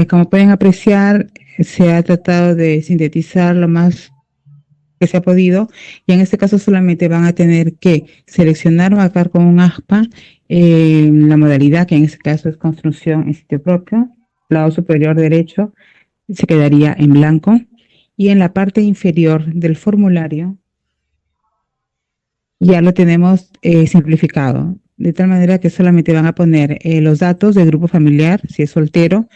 Como pueden apreciar, se ha tratado de sintetizar lo más que se ha podido, y en este caso solamente van a tener que seleccionar o marcar con un aspa la modalidad, que en este caso es construcción en sitio propio. Lado superior derecho se quedaría en blanco, y en la parte inferior del formulario ya lo tenemos simplificado, de tal manera que solamente van a poner los datos del grupo familiar, si es soltero,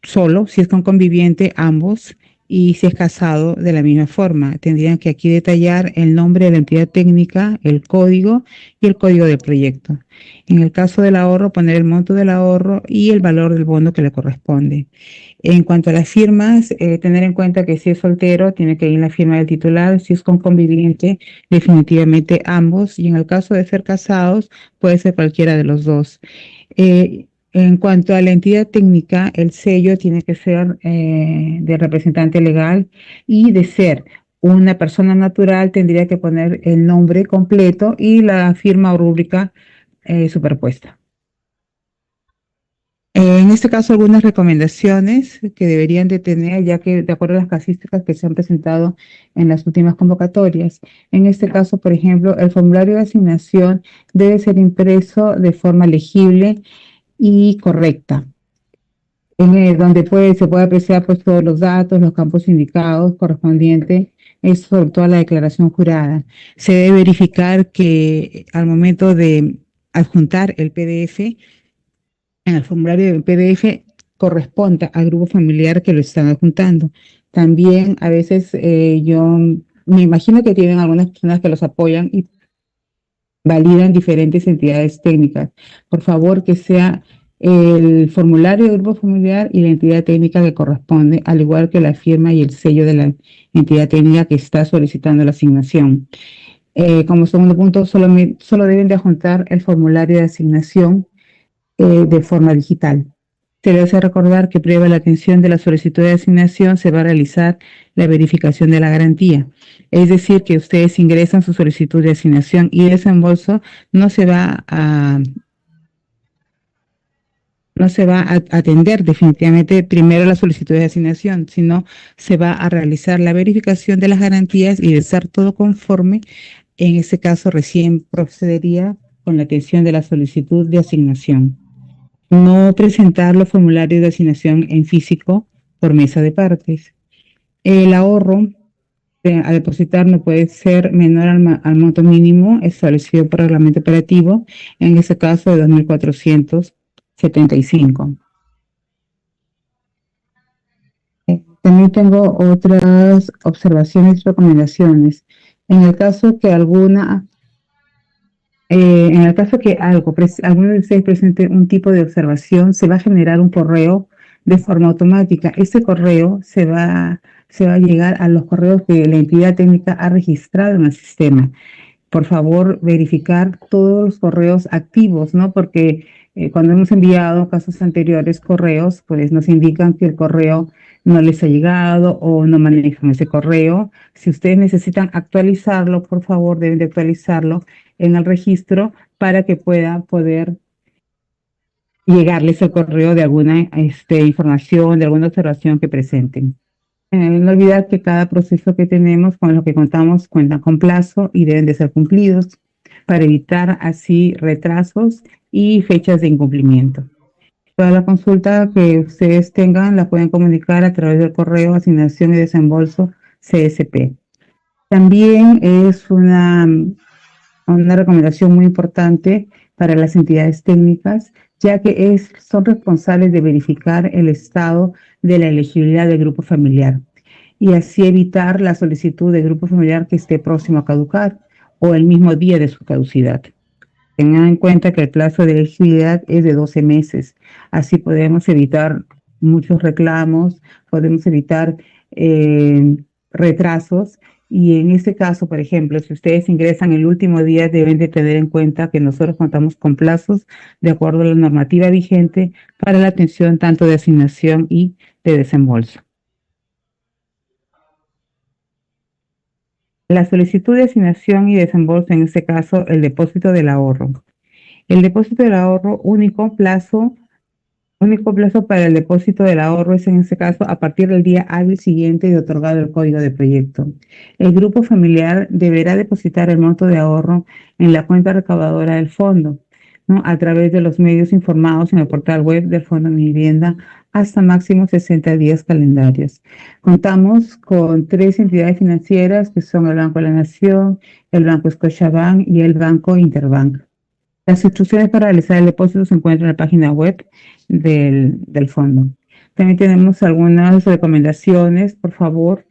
solo, si es con conviviente, ambos, y si es casado, de la misma forma. Tendrían que aquí detallar el nombre de la entidad técnica, el código y el código del proyecto. En el caso del ahorro, poner el monto del ahorro y el valor del bono que le corresponde. En cuanto a las firmas, tener en cuenta que si es soltero, tiene que ir la firma del titular. Si es con conviviente, definitivamente ambos. Y en el caso de ser casados, puede ser cualquiera de los dos. En cuanto a la entidad técnica, el sello tiene que ser de representante legal y de ser una persona natural tendría que poner el nombre completo y la firma o rúbrica superpuesta. En este caso, algunas recomendaciones que deberían de tener, ya que de acuerdo a las casísticas que se han presentado en las últimas convocatorias. En este caso, por ejemplo, el formulario de asignación debe ser impreso de forma legible y correcta, donde se puede apreciar pues, todos los datos, los campos indicados correspondientes, es sobre todo a la declaración jurada. Se debe verificar que al momento de adjuntar el PDF, en el formulario del PDF corresponda al grupo familiar que lo están adjuntando. También a veces yo me imagino que tienen algunas personas que los apoyan y validan diferentes entidades técnicas. Por favor, que sea el formulario del grupo familiar y la entidad técnica que corresponde, al igual que la firma y el sello de la entidad técnica que está solicitando la asignación. Como segundo punto, solo deben de adjuntar el formulario de asignación de forma digital. Se les hace recordar que previa a la atención de la solicitud de asignación se va a realizar la verificación de la garantía. Es decir, que ustedes ingresan su solicitud de asignación y desembolso no se va a atender definitivamente primero la solicitud de asignación, sino se va a realizar la verificación de las garantías y de estar todo conforme. En ese caso, recién procedería con la atención de la solicitud de asignación. No presentar los formularios de asignación en físico por mesa de partes. El ahorro a depositar no puede ser menor al monto mínimo establecido por reglamento operativo, en ese caso de 2.475. También tengo otras observaciones y recomendaciones. En el caso que alguno de ustedes presente un tipo de observación, se va a generar un correo de forma automática. Este correo se va a llegar a los correos que la entidad técnica ha registrado en el sistema. Por favor, verificar todos los correos activos, ¿no? Porque cuando hemos enviado casos anteriores correos, pues nos indican que el correo no les ha llegado o no manejan ese correo. Si ustedes necesitan actualizarlo, por favor, deben de actualizarlo en el registro para que pueda poder llegarles el correo de alguna información, de alguna observación que presenten. No olvidar que cada proceso que tenemos, con lo que contamos, cuenta con plazo y deben de ser cumplidos para evitar así retrasos y fechas de incumplimiento. Toda la consulta que ustedes tengan la pueden comunicar a través del correo asignación y desembolso CSP. También es una recomendación muy importante para las entidades técnicas, ya que son responsables de verificar el estado de la elegibilidad del grupo familiar y así evitar la solicitud de grupo familiar que esté próximo a caducar o el mismo día de su caducidad. Tengan en cuenta que el plazo de elegibilidad es de 12 meses. Así podemos evitar muchos reclamos, podemos evitar retrasos. Y en este caso, por ejemplo, si ustedes ingresan el último día, deben de tener en cuenta que nosotros contamos con plazos de acuerdo a la normativa vigente para la atención tanto de asignación y de desembolso. La solicitud de asignación y desembolso, en este caso, el depósito del ahorro. El depósito del ahorro, único plazo para el depósito del ahorro es, en este caso, a partir del día hábil siguiente de otorgado el código de proyecto. El grupo familiar deberá depositar el monto de ahorro en la cuenta recaudadora del fondo, ¿no? A través de los medios informados en el portal web del Fondo de Vivienda hasta máximo 60 días calendarios. Contamos con 3 entidades financieras que son el Banco de la Nación, el Banco Scotiabank y el Banco Interbank. Las instrucciones para realizar el depósito se encuentran en la página web del fondo. También tenemos algunas recomendaciones, por favor.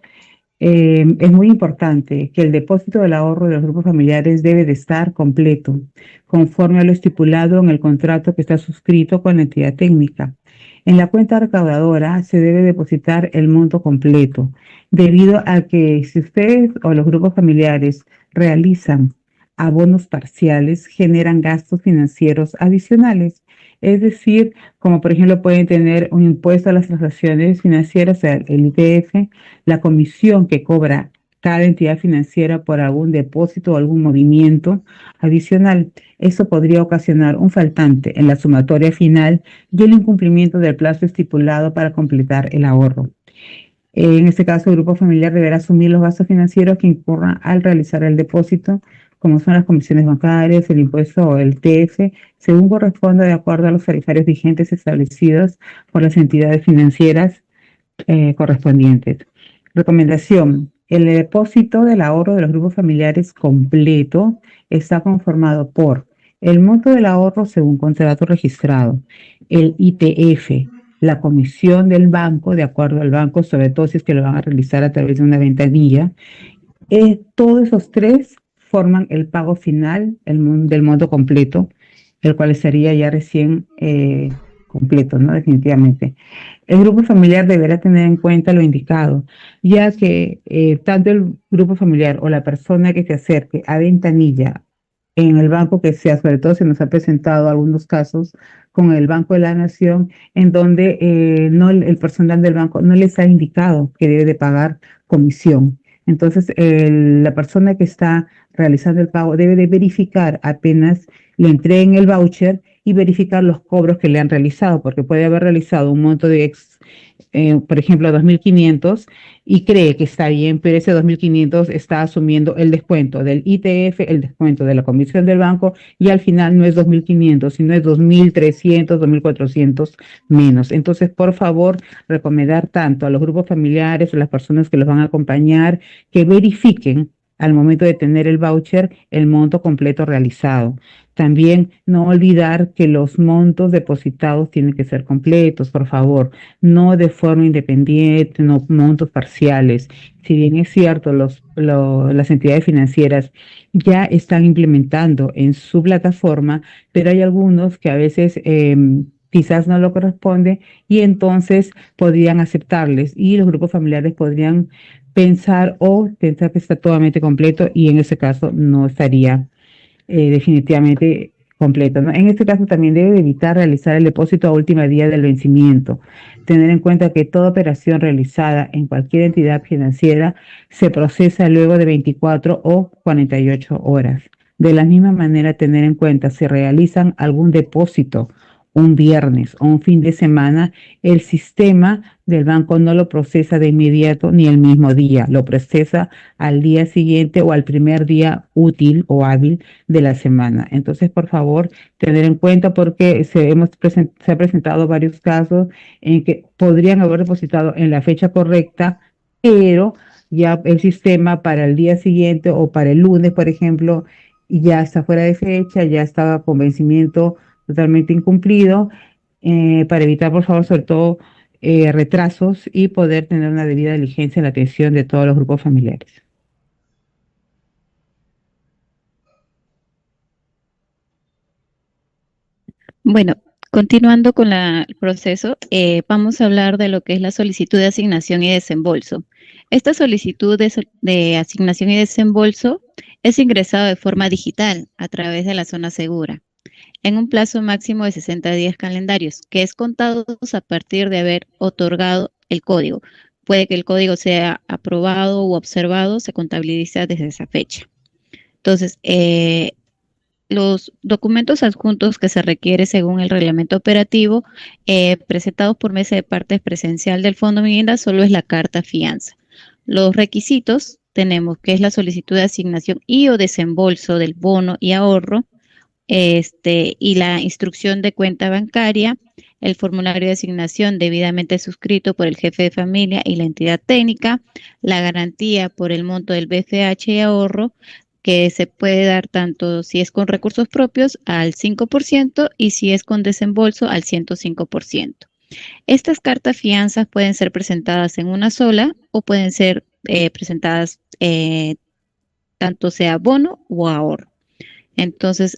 Es muy importante que el depósito del ahorro de los grupos familiares debe de estar completo, conforme a lo estipulado en el contrato que está suscrito con la entidad técnica. En la cuenta recaudadora se debe depositar el monto completo, debido a que si ustedes o los grupos familiares realizan abonos parciales, generan gastos financieros adicionales. Es decir, como por ejemplo pueden tener un impuesto a las transacciones financieras, o sea, el ITF, la comisión que cobra cada entidad financiera por algún depósito o algún movimiento adicional. Eso podría ocasionar un faltante en la sumatoria final y el incumplimiento del plazo estipulado para completar el ahorro. En este caso, el grupo familiar deberá asumir los gastos financieros que incurran al realizar el depósito, como son las comisiones bancarias, el impuesto o el TF, según corresponda de acuerdo a los tarifarios vigentes establecidos por las entidades financieras correspondientes. Recomendación. El depósito del ahorro de los grupos familiares completo está conformado por el monto del ahorro según contrato registrado, el ITF, la comisión del banco, de acuerdo al banco, sobre todo si es que lo van a realizar a través de una ventanilla. Todos esos tres forman el pago final del monto completo, el cual estaría ya recién completo, ¿no? Definitivamente. El grupo familiar deberá tener en cuenta lo indicado, ya que tanto el grupo familiar o la persona que se acerque a ventanilla en el banco que sea, sobre todo se nos ha presentado algunos casos con el Banco de la Nación, en donde no, el personal del banco no les ha indicado que debe de pagar comisión. Entonces, la persona que está realizando el pago debe de verificar apenas le entreguen el voucher y verificar los cobros que le han realizado, porque puede haber realizado un monto de, por ejemplo, 2.500 y cree que está bien, pero ese 2.500 está asumiendo el descuento del ITF, el descuento de la comisión del banco y al final no es 2.500, sino es 2.300, 2.400 menos. Entonces, por favor, recomendar tanto a los grupos familiares, a las personas que los van a acompañar, que verifiquen al momento de tener el voucher el monto completo realizado. También no olvidar que los montos depositados tienen que ser completos, por favor, no de forma independiente, no montos parciales. Si bien es cierto, las entidades financieras ya están implementando en su plataforma, pero hay algunos que a veces quizás no lo corresponde y entonces podrían aceptarles y los grupos familiares podrían pensar o pensar que está totalmente completo y en ese caso no estaría definitivamente completo, ¿no? En este caso también debe de evitar realizar el depósito a última día del vencimiento. Tener en cuenta que toda operación realizada en cualquier entidad financiera se procesa luego de 24 o 48 horas. De la misma manera, tener en cuenta si realizan algún depósito un viernes o un fin de semana, el sistema del banco no lo procesa de inmediato ni el mismo día, lo procesa al día siguiente o al primer día útil o hábil de la semana. Entonces, por favor, tener en cuenta porque se ha presentado varios casos en que podrían haber depositado en la fecha correcta, pero ya el sistema para el día siguiente o para el lunes, por ejemplo, ya está fuera de fecha, ya estaba con vencimiento totalmente incumplido, para evitar, por favor, sobre todo retrasos y poder tener una debida diligencia en la atención de todos los grupos familiares. Bueno, continuando con el proceso, vamos a hablar de lo que es la solicitud de asignación y desembolso. Esta solicitud de asignación y desembolso es ingresada de forma digital a través de la zona segura, en un plazo máximo de 60 días calendarios, que es contados a partir de haber otorgado el código. Puede que el código sea aprobado u observado, se contabiliza desde esa fecha. Entonces, los documentos adjuntos que se requiere según el reglamento operativo presentados por mesa de partes presencial del Fondo Vivienda solo es la carta fianza. Los requisitos tenemos que es la solicitud de asignación y o desembolso del bono y ahorro, y la instrucción de cuenta bancaria, el formulario de asignación debidamente suscrito por el jefe de familia y la entidad técnica, la garantía por el monto del BFH y ahorro, que se puede dar tanto si es con recursos propios al 5% y si es con desembolso al 105%. Estas cartas fianzas pueden ser presentadas en una sola o pueden ser presentadas tanto sea bono o ahorro. Entonces,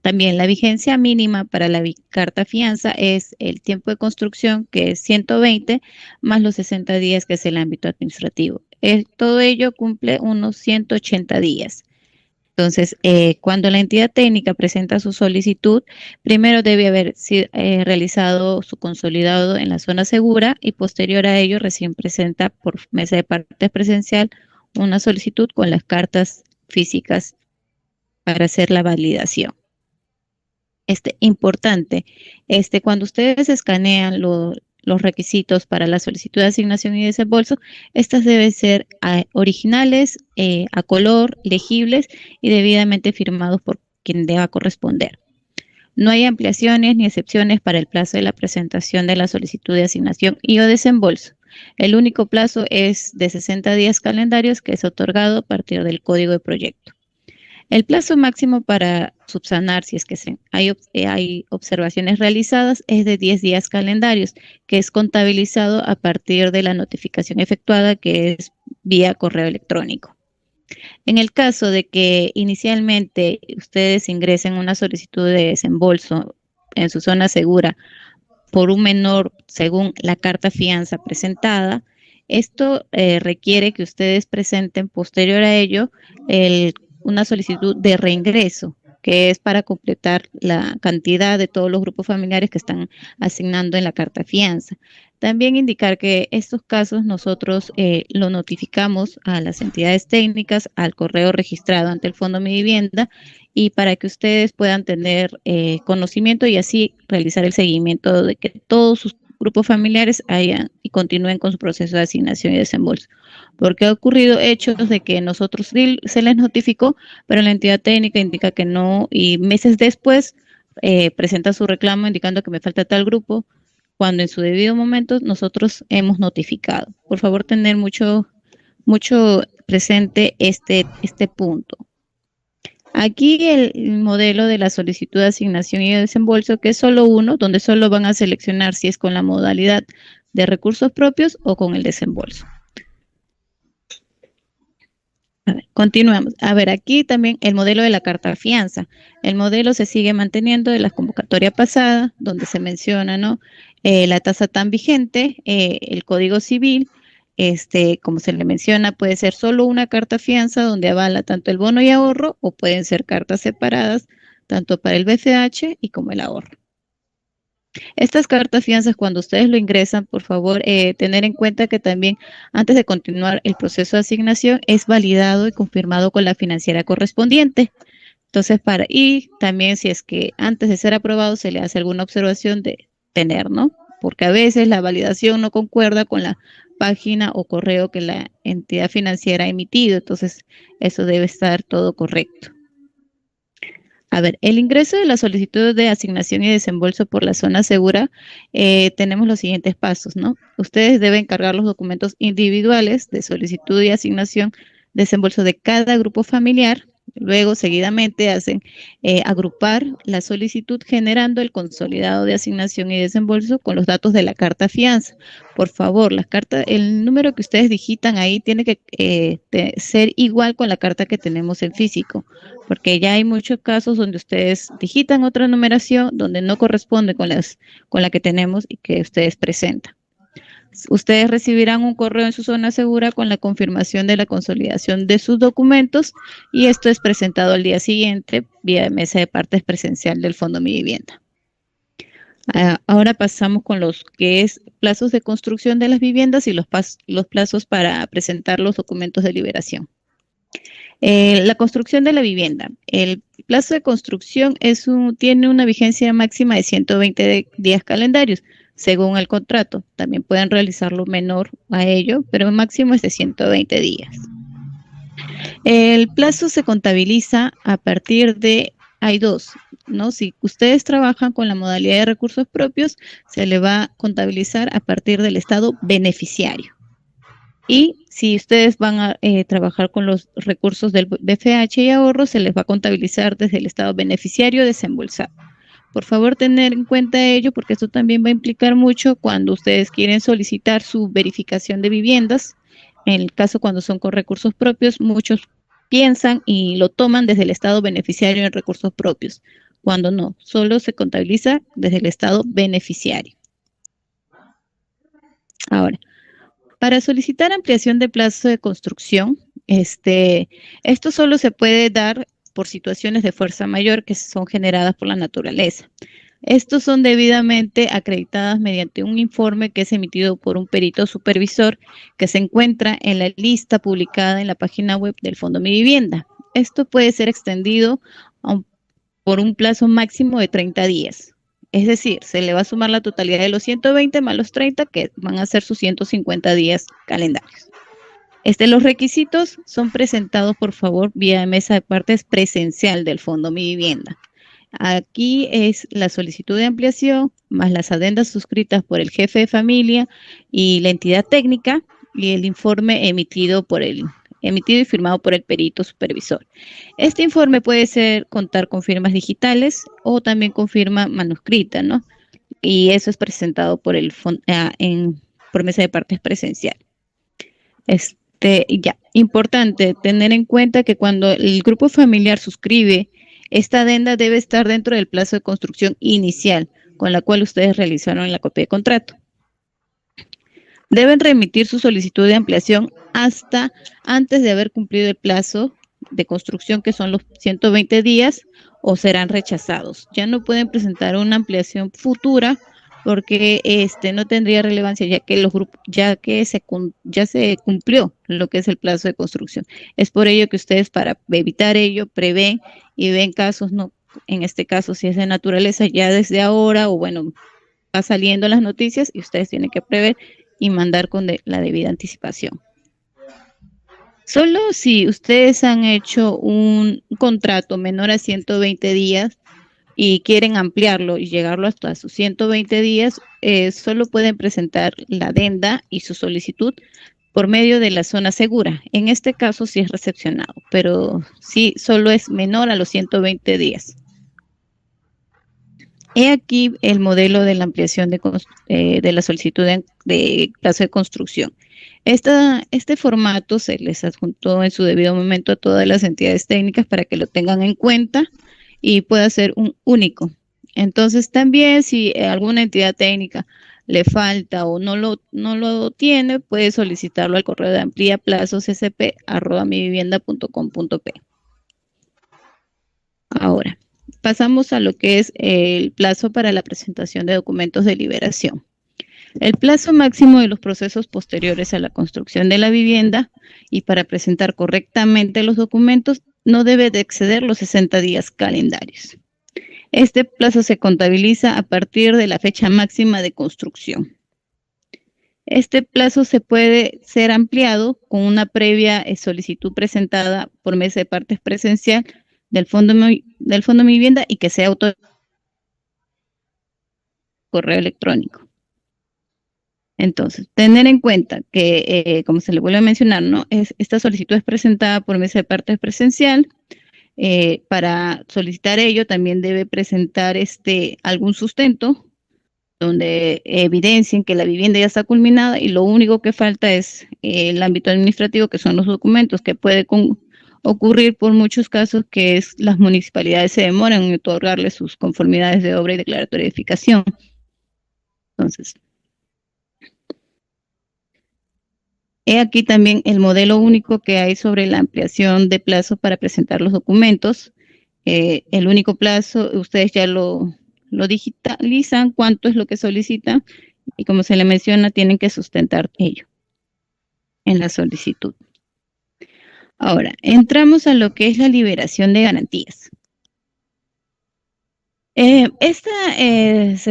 también la vigencia mínima para la carta fianza es el tiempo de construcción, que es 120, más los 60 días, que es el ámbito administrativo. Todo ello cumple unos 180 días. Entonces, cuando la entidad técnica presenta su solicitud, primero debe haber realizado su consolidado en la zona segura y posterior a ello recién presenta por mesa de partes presencial una solicitud con las cartas físicas para hacer la validación. Importante, cuando ustedes escanean los requisitos para la solicitud de asignación y desembolso, estas deben ser originales, a color, legibles y debidamente firmados por quien deba corresponder. No hay ampliaciones ni excepciones para el plazo de la presentación de la solicitud de asignación y o desembolso. El único plazo es de 60 días calendarios que es otorgado a partir del código de proyecto. El plazo máximo para subsanar, si es que hay observaciones realizadas, es de 10 días calendarios, que es contabilizado a partir de la notificación efectuada, que es vía correo electrónico. En el caso de que inicialmente ustedes ingresen una solicitud de desembolso en su zona segura por un menor según la carta fianza presentada, esto requiere que ustedes presenten posterior a ello una solicitud de reingreso, que es para completar la cantidad de todos los grupos familiares que están asignando en la carta fianza. También indicar que estos casos nosotros lo notificamos a las entidades técnicas, al correo registrado ante el Fondo Mi Vivienda, y para que ustedes puedan tener conocimiento y así realizar el seguimiento de que todos sus grupos familiares hayan y continúen con su proceso de asignación y desembolso. Porque ha ocurrido hechos de que nosotros se les notificó, pero la entidad técnica indica que no, y meses después presenta su reclamo indicando que me falta tal grupo, cuando en su debido momento nosotros hemos notificado. Por favor, tener mucho presente este punto. Aquí el modelo de la solicitud de asignación y de desembolso, que es solo uno, donde solo van a seleccionar si es con la modalidad de recursos propios o con el desembolso. A ver, continuamos. A ver, aquí también el modelo de la carta fianza. El modelo se sigue manteniendo de la convocatoria pasada, donde se menciona, ¿no? La tasa tan vigente, el Código Civil. Como se le menciona, puede ser solo una carta fianza donde avala tanto el bono y ahorro, o pueden ser cartas separadas, tanto para el BCH y como el ahorro. Estas cartas fianzas, cuando ustedes lo ingresan, por favor, tener en cuenta que también antes de continuar el proceso de asignación es validado y confirmado con la financiera correspondiente. Entonces, y también si es que antes de ser aprobado se le hace alguna observación de tener, ¿no? Porque a veces la validación no concuerda con la página o correo que la entidad financiera ha emitido, entonces eso debe estar todo correcto. A ver, el ingreso de la solicitud de asignación y desembolso por la zona segura, tenemos los siguientes pasos, ¿no? Ustedes deben cargar los documentos individuales de solicitud y asignación, desembolso de cada grupo familiar. Luego, seguidamente, hacen agrupar la solicitud generando el consolidado de asignación y desembolso con los datos de la carta fianza. Por favor, el número que ustedes digitan ahí tiene que ser igual con la carta que tenemos en físico, porque ya hay muchos casos donde ustedes digitan otra numeración donde no corresponde con la que tenemos y que ustedes presentan. Ustedes recibirán un correo en su zona segura con la confirmación de la consolidación de sus documentos, y esto es presentado al día siguiente vía mesa de partes presencial del Fondo Mi Vivienda. Ahora pasamos con los que es plazos de construcción de las viviendas y los plazos para presentar los documentos de liberación. La construcción de la vivienda. El plazo de construcción tiene una vigencia máxima de 120 días calendarios, según el contrato. También pueden realizarlo menor a ello, pero el máximo es de 120 días. El plazo se contabiliza a partir hay dos, ¿no? Si ustedes trabajan con la modalidad de recursos propios, se le va a contabilizar a partir del estado beneficiario. Y si ustedes van a trabajar con los recursos del BFH y ahorro, se les va a contabilizar desde el estado beneficiario desembolsado. Por favor, tener en cuenta ello, porque esto también va a implicar mucho cuando ustedes quieren solicitar su verificación de viviendas. En el caso cuando son con recursos propios, muchos piensan y lo toman desde el estado beneficiario en recursos propios, cuando no, solo se contabiliza desde el estado beneficiario. Ahora, para solicitar ampliación de plazo de construcción, esto solo se puede dar por situaciones de fuerza mayor que son generadas por la naturaleza. Estos son debidamente acreditadas mediante un informe que es emitido por un perito supervisor que se encuentra en la lista publicada en la página web del Fondo Mi Vivienda. Esto puede ser extendido por un plazo máximo de 30 días. Es decir, se le va a sumar la totalidad de los 120 más los 30, que van a ser sus 150 días calendarios. Los requisitos son presentados, por favor, vía mesa de partes presencial del Fondo Mi Vivienda. Aquí es la solicitud de ampliación, más las adendas suscritas por el jefe de familia y la entidad técnica, y el informe emitido y firmado por el perito supervisor. Este informe puede contar con firmas digitales o también con firma manuscrita, ¿no? Y eso es presentado por mesa de partes presencial. Importante tener en cuenta que cuando el grupo familiar suscribe, esta adenda debe estar dentro del plazo de construcción inicial, con la cual ustedes realizaron la copia de contrato. Deben remitir su solicitud de ampliación hasta antes de haber cumplido el plazo de construcción, que son los 120 días, o serán rechazados. Ya no pueden presentar una ampliación futura porque no tendría relevancia, ya que se cumplió lo que es el plazo de construcción. Es por ello que ustedes, para evitar ello, prevén y ven casos, no, en este caso si es de naturaleza, ya desde ahora, o bueno, va saliendo las noticias y ustedes tienen que prever y mandar con la debida anticipación. Solo si ustedes han hecho un contrato menor a 120 días y quieren ampliarlo y llegarlo hasta sus 120 días, solo pueden presentar la adenda y su solicitud por medio de la zona segura. En este caso sí es recepcionado, pero sí solo es menor a los 120 días. He aquí el modelo de la ampliación de la solicitud de plazo de construcción. Este formato se les adjuntó en su debido momento a todas las entidades técnicas para que lo tengan en cuenta y pueda ser un único. Entonces, también si alguna entidad técnica le falta o no lo tiene, puede solicitarlo al correo de ampliaplazoscp@mivivienda.com.p. Ahora, pasamos a lo que es el plazo para la presentación de documentos de liberación. El plazo máximo de los procesos posteriores a la construcción de la vivienda y para presentar correctamente los documentos no debe de exceder los 60 días calendarios. Este plazo se contabiliza a partir de la fecha máxima de construcción. Este plazo se puede ser ampliado con una previa solicitud presentada por mesa de partes presencial del Fondo Mi Vivienda y que sea correo electrónico. Entonces, tener en cuenta que, como se le vuelve a mencionar, ¿no? Esta solicitud es presentada por mesa de partes presencial. Para solicitar ello, también debe presentar algún sustento donde evidencien que la vivienda ya está culminada y lo único que falta es el ámbito administrativo, que son los documentos, que puede ocurrir por muchos casos que las municipalidades se demoran en otorgarle sus conformidades de obra y declaratoria de edificación. Entonces, he aquí también el modelo único que hay sobre la ampliación de plazo para presentar los documentos. El único plazo, ustedes ya lo digitalizan, cuánto es lo que solicitan, y como se le menciona, tienen que sustentar ello en la solicitud. Ahora, entramos a lo que es la liberación de garantías. Se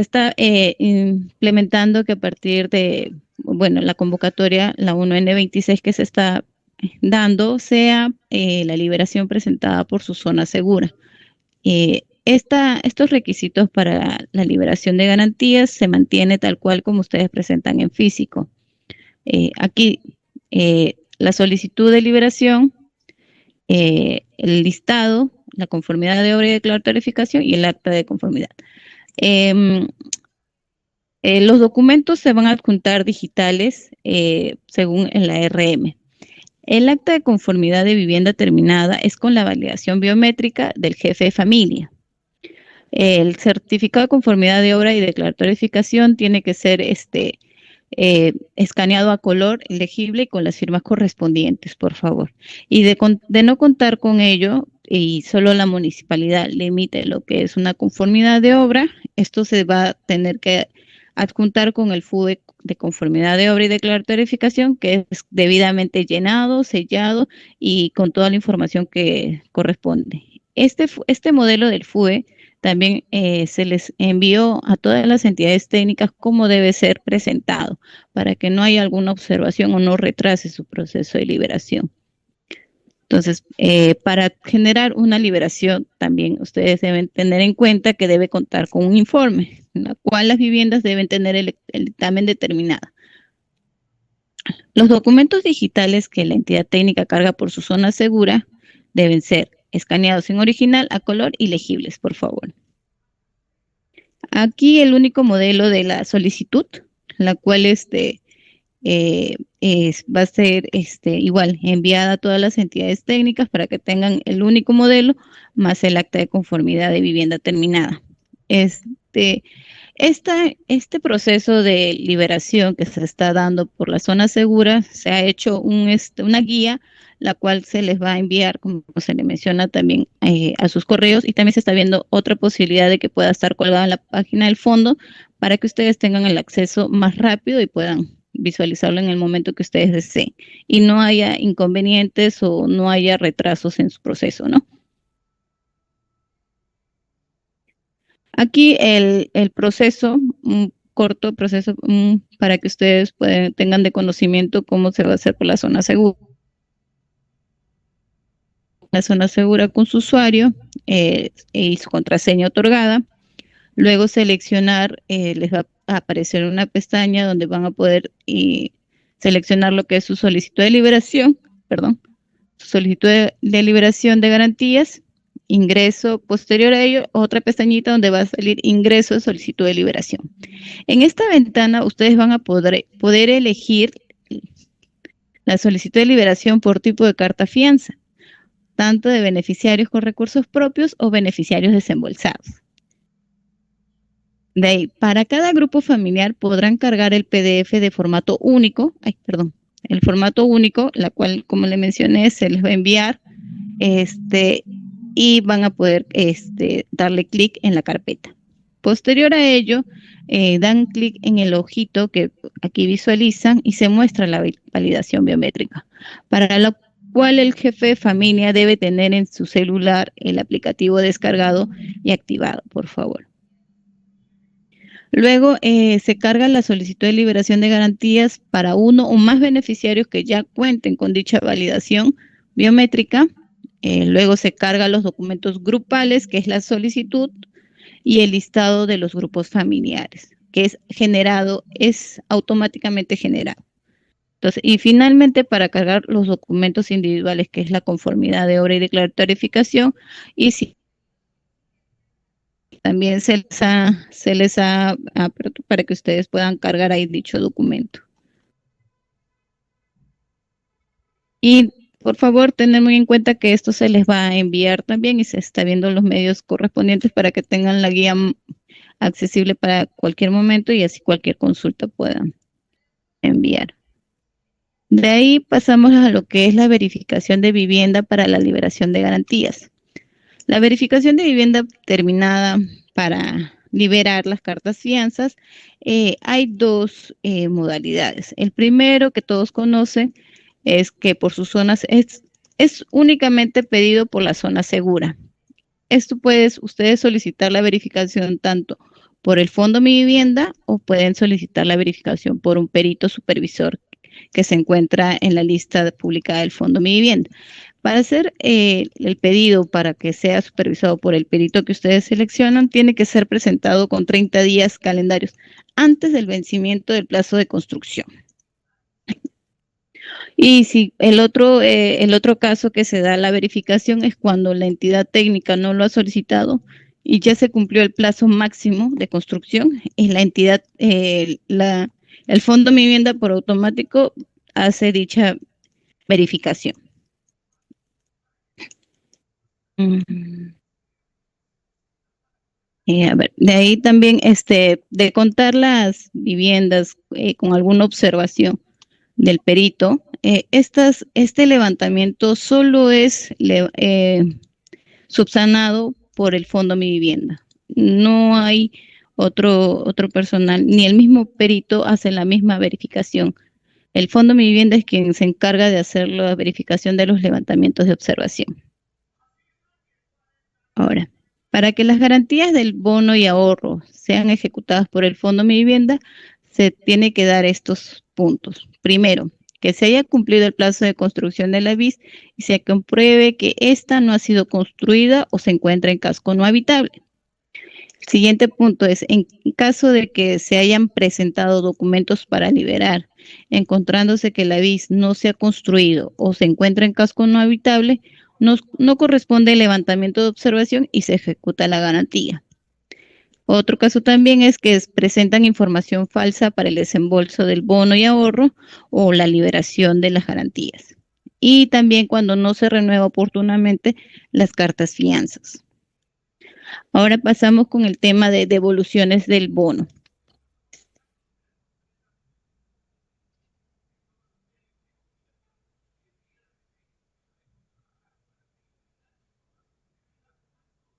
está implementando que a partir de, la convocatoria, la 1N26 que se está dando, sea la liberación presentada por su zona segura. Estos requisitos para la liberación de garantías se mantiene tal cual como ustedes presentan en físico. Aquí, la solicitud de liberación, el listado, la conformidad de obra y declaratoria de edificación y el acta de conformidad. Los documentos se van a adjuntar digitales según la RM. El acta de conformidad de vivienda terminada es con la validación biométrica del jefe de familia. El certificado de conformidad de obra y declaratoria de edificación tiene que ser escaneado a color, legible y con las firmas correspondientes, por favor. Y de no contar con ello, y solo la municipalidad le emite lo que es una conformidad de obra, esto se va a tener que adjuntar con el FUE de conformidad de obra y declaratoria de edificación, que es debidamente llenado, sellado y con toda la información que corresponde. Este modelo del FUE también se les envió a todas las entidades técnicas cómo debe ser presentado para que no haya alguna observación o no retrase su proceso de liberación. Entonces, para generar una liberación, también ustedes deben tener en cuenta que debe contar con un informe, en la cual las viviendas deben tener el dictamen determinado. Los documentos digitales que la entidad técnica carga por su zona segura deben ser escaneados en original, a color y legibles, por favor. Aquí el único modelo de la solicitud, la cual va a ser igual enviada a todas las entidades técnicas para que tengan el único modelo más el acta de conformidad de vivienda terminada. Este proceso de liberación que se está dando por la zona segura, se ha hecho una guía, la cual se les va a enviar, como se le menciona también, a sus correos, y también se está viendo otra posibilidad de que pueda estar colgada en la página del fondo para que ustedes tengan el acceso más rápido y puedan visualizarlo en el momento que ustedes deseen y no haya inconvenientes o no haya retrasos en su proceso, ¿no? Aquí el proceso, un corto proceso para que ustedes tengan de conocimiento cómo se va a hacer por la zona segura. La zona segura con su usuario y su contraseña otorgada. Luego seleccionar, les va a aparecer una pestaña donde van a poder seleccionar lo que es su solicitud de liberación, su solicitud de liberación de garantías, ingreso. Posterior a ello, otra pestañita donde va a salir ingreso de solicitud de liberación. En esta ventana ustedes van a poder elegir la solicitud de liberación por tipo de carta fianza, tanto de beneficiarios con recursos propios o beneficiarios desembolsados. De ahí, para cada grupo familiar podrán cargar el PDF de formato único, el formato único, la cual, como le mencioné, se les va a enviar, y van a poder darle clic en la carpeta. Posterior a ello, dan clic en el ojito que aquí visualizan y se muestra la validación biométrica, para lo cual el jefe de familia debe tener en su celular el aplicativo descargado y activado, por favor. Luego se carga la solicitud de liberación de garantías para uno o más beneficiarios que ya cuenten con dicha validación biométrica. Luego se cargan los documentos grupales, que es la solicitud, y el listado de los grupos familiares, que es automáticamente generado. Entonces, y finalmente, para cargar los documentos individuales, que es la conformidad de obra y declaratoria de edificación, y si también se les ha para que ustedes puedan cargar ahí dicho documento. Y por favor, tener muy en cuenta que esto se les va a enviar también y se está viendo los medios correspondientes para que tengan la guía accesible para cualquier momento y así cualquier consulta puedan enviar. De ahí pasamos a lo que es la verificación de vivienda para la liberación de garantías. La verificación de vivienda terminada para liberar las cartas fianzas, hay dos modalidades. El primero, que todos conocen, es que por sus zonas es únicamente pedido por la zona segura. Esto ustedes solicitar la verificación tanto por el Fondo Mi Vivienda o pueden solicitar la verificación por un perito supervisor que se encuentra en la lista publicada del Fondo Mi Vivienda. Para hacer el pedido para que sea supervisado por el perito que ustedes seleccionan, tiene que ser presentado con 30 días calendarios antes del vencimiento del plazo de construcción. Y si el otro caso que se da la verificación es cuando la entidad técnica no lo ha solicitado y ya se cumplió el plazo máximo de construcción, y la entidad, el Fondo Mi Vivienda por automático hace dicha verificación. A ver, de ahí también de contar las viviendas con alguna observación del perito, este levantamiento solo es subsanado por el Fondo Mi Vivienda. No hay otro personal, ni el mismo perito hace la misma verificación. El Fondo Mi Vivienda es quien se encarga de hacer la verificación de los levantamientos de observación. Ahora, para que las garantías del bono y ahorro sean ejecutadas por el Fondo Mi Vivienda, se tiene que dar estos puntos. Primero, que se haya cumplido el plazo de construcción de la BIS y se compruebe que ésta no ha sido construida o se encuentra en casco no habitable. El siguiente punto es, en caso de que se hayan presentado documentos para liberar, encontrándose que la BIS no se ha construido o se encuentra en casco no habitable, no corresponde el levantamiento de observación y se ejecuta la garantía. Otro caso también es que presentan información falsa para el desembolso del bono y ahorro o la liberación de las garantías. Y también cuando no se renueva oportunamente las cartas fianzas. Ahora pasamos con el tema de devoluciones del bono.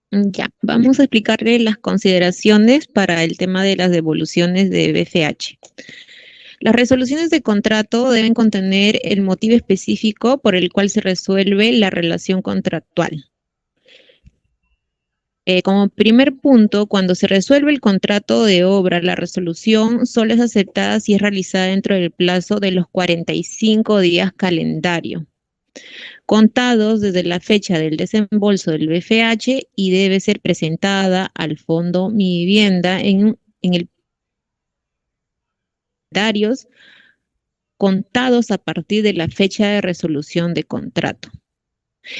Ya, vamos a explicarle las consideraciones para el tema de las devoluciones de BFH. Las resoluciones de contrato deben contener el motivo específico por el cual se resuelve la relación contractual. Como primer punto, cuando se resuelve el contrato de obra, la resolución solo es aceptada si es realizada dentro del plazo de los 45 días calendario, contados desde la fecha del desembolso del BFH, y debe ser presentada al Fondo Mi Vivienda en el calendarios contados a partir de la fecha de resolución de contrato.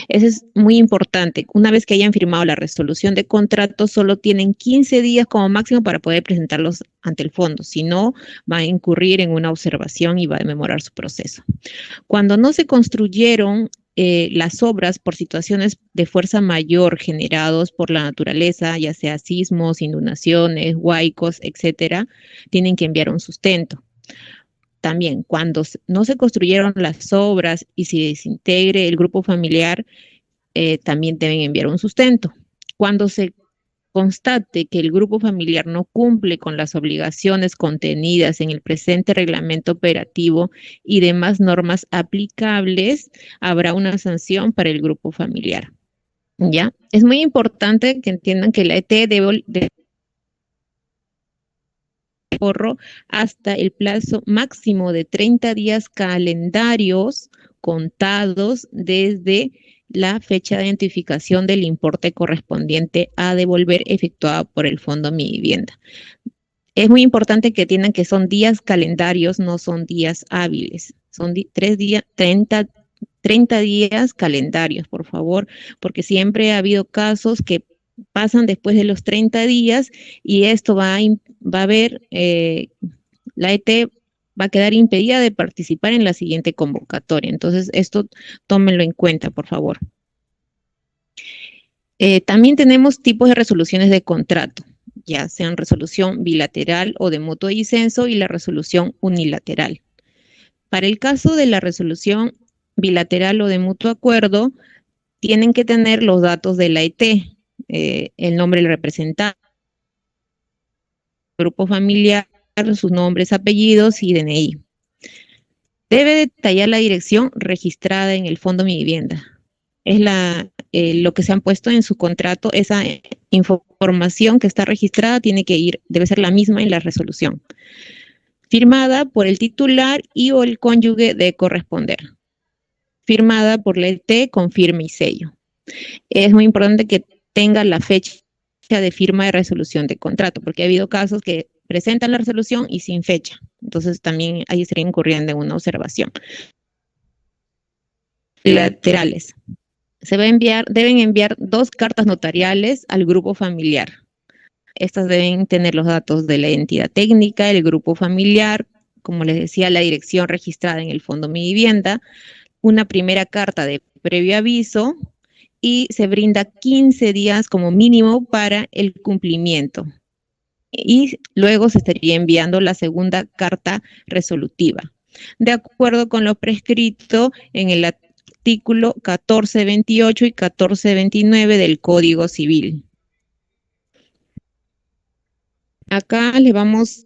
Eso es muy importante. Una vez que hayan firmado la resolución de contrato, solo tienen 15 días como máximo para poder presentarlos ante el fondo. Si no, va a incurrir en una observación y va a demorar su proceso. Cuando no se construyeron las obras por situaciones de fuerza mayor generados por la naturaleza, ya sea sismos, inundaciones, huaicos, etcétera, tienen que enviar un sustento. También, cuando no se construyeron las obras y se desintegre el grupo familiar, también deben enviar un sustento. Cuando se constate que el grupo familiar no cumple con las obligaciones contenidas en el presente reglamento operativo y demás normas aplicables, habrá una sanción para el grupo familiar. ¿Ya? Es muy importante que entiendan que la ET debe ahorro hasta el plazo máximo de 30 días calendarios contados desde la fecha de identificación del importe correspondiente a devolver efectuado por el Fondo Mi Vivienda. Es muy importante que entiendan que son días calendarios, no son días hábiles. Son 30 días calendarios, por favor, porque siempre ha habido casos que pasan después de los 30 días y esto va a haber, la ET va a quedar impedida de participar en la siguiente convocatoria. Entonces, esto tómenlo en cuenta, por favor. También tenemos tipos de resoluciones de contrato, ya sean resolución bilateral o de mutuo disenso y la resolución unilateral. Para el caso de la resolución bilateral o de mutuo acuerdo, tienen que tener los datos de la ET, el nombre del representante, grupo familiar, sus nombres, apellidos y DNI. Debe detallar la dirección registrada en el Fondo Mi Vivienda. Es lo que se han puesto en su contrato, esa información que está registrada debe ser la misma en la resolución. Firmada por el titular y o el cónyuge de corresponder. Firmada por la ET con firma y sello. Es muy importante que tenga la fecha de firma de resolución de contrato, porque ha habido casos que presentan la resolución y sin fecha. Entonces también ahí estaría incurriendo en una observación. Laterales. Deben enviar 2 cartas notariales al grupo familiar. Estas deben tener los datos de la entidad técnica, el grupo familiar, como les decía, la dirección registrada en el Fondo Mi Vivienda, una primera carta de previo aviso y se brinda 15 días como mínimo para el cumplimiento. Y luego se estaría enviando la segunda carta resolutiva, de acuerdo con lo prescrito en el artículo 1428 y 1429 del Código Civil. Acá les vamos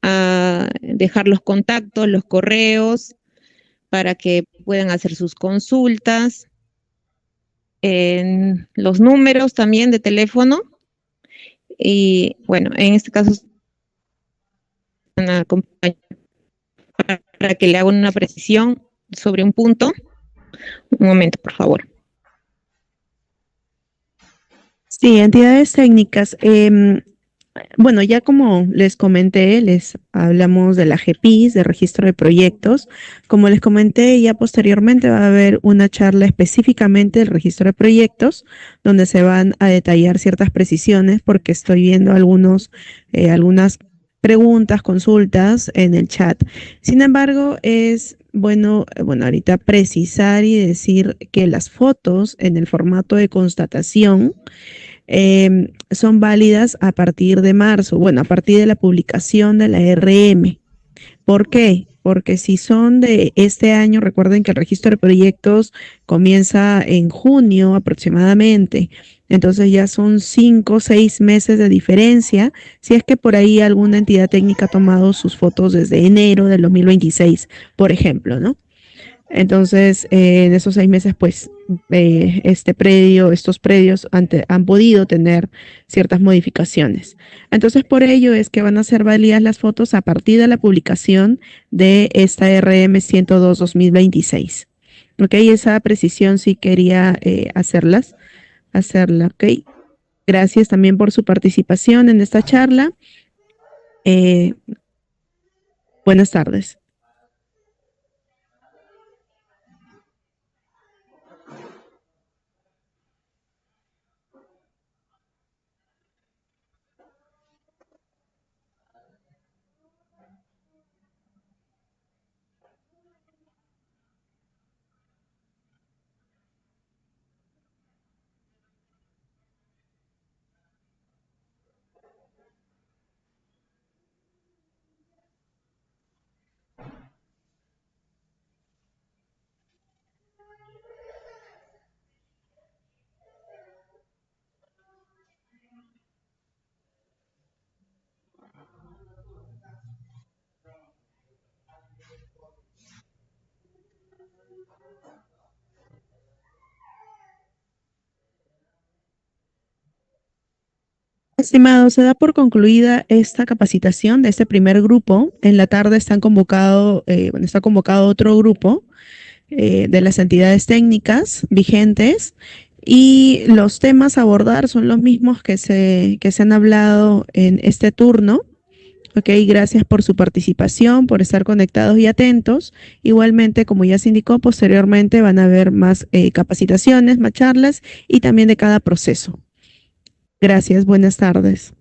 a dejar los contactos, los correos, para que puedan hacer sus consultas. En los números también de teléfono. Y bueno, en este caso, una compañera para que le haga una precisión sobre un punto. Un momento, por favor. Sí, entidades técnicas. Bueno, ya como les comenté, les hablamos de la GPIS, de registro de proyectos. Como les comenté, ya posteriormente va a haber una charla específicamente del registro de proyectos, donde se van a detallar ciertas precisiones, porque estoy viendo algunas preguntas, consultas en el chat. Sin embargo, es bueno, ahorita precisar y decir que las fotos en el formato de constatación son válidas a partir de marzo, bueno, a partir de la publicación de la RM. ¿Por qué? Porque si son de este año, recuerden que el registro de proyectos comienza en junio aproximadamente, entonces ya son 5 o 6 meses de diferencia, si es que por ahí alguna entidad técnica ha tomado sus fotos desde enero del 2026, por ejemplo, ¿no? Entonces, en esos 6 meses, pues, estos predios han podido tener ciertas modificaciones. Entonces, por ello es que van a ser válidas las fotos a partir de la publicación de esta RM 102-2026. Ok, esa precisión sí quería hacerla, ok. Gracias también por su participación en esta charla. Eh, Buenas tardes. Estimado, se da por concluida esta capacitación de este primer grupo. En la tarde está convocado otro grupo de las entidades técnicas vigentes y los temas a abordar son los mismos que se han hablado en este turno. Ok, gracias por su participación, por estar conectados y atentos. Igualmente, como ya se indicó, posteriormente van a haber más capacitaciones, más charlas y también de cada proceso. Gracias, buenas tardes.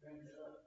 Thank you.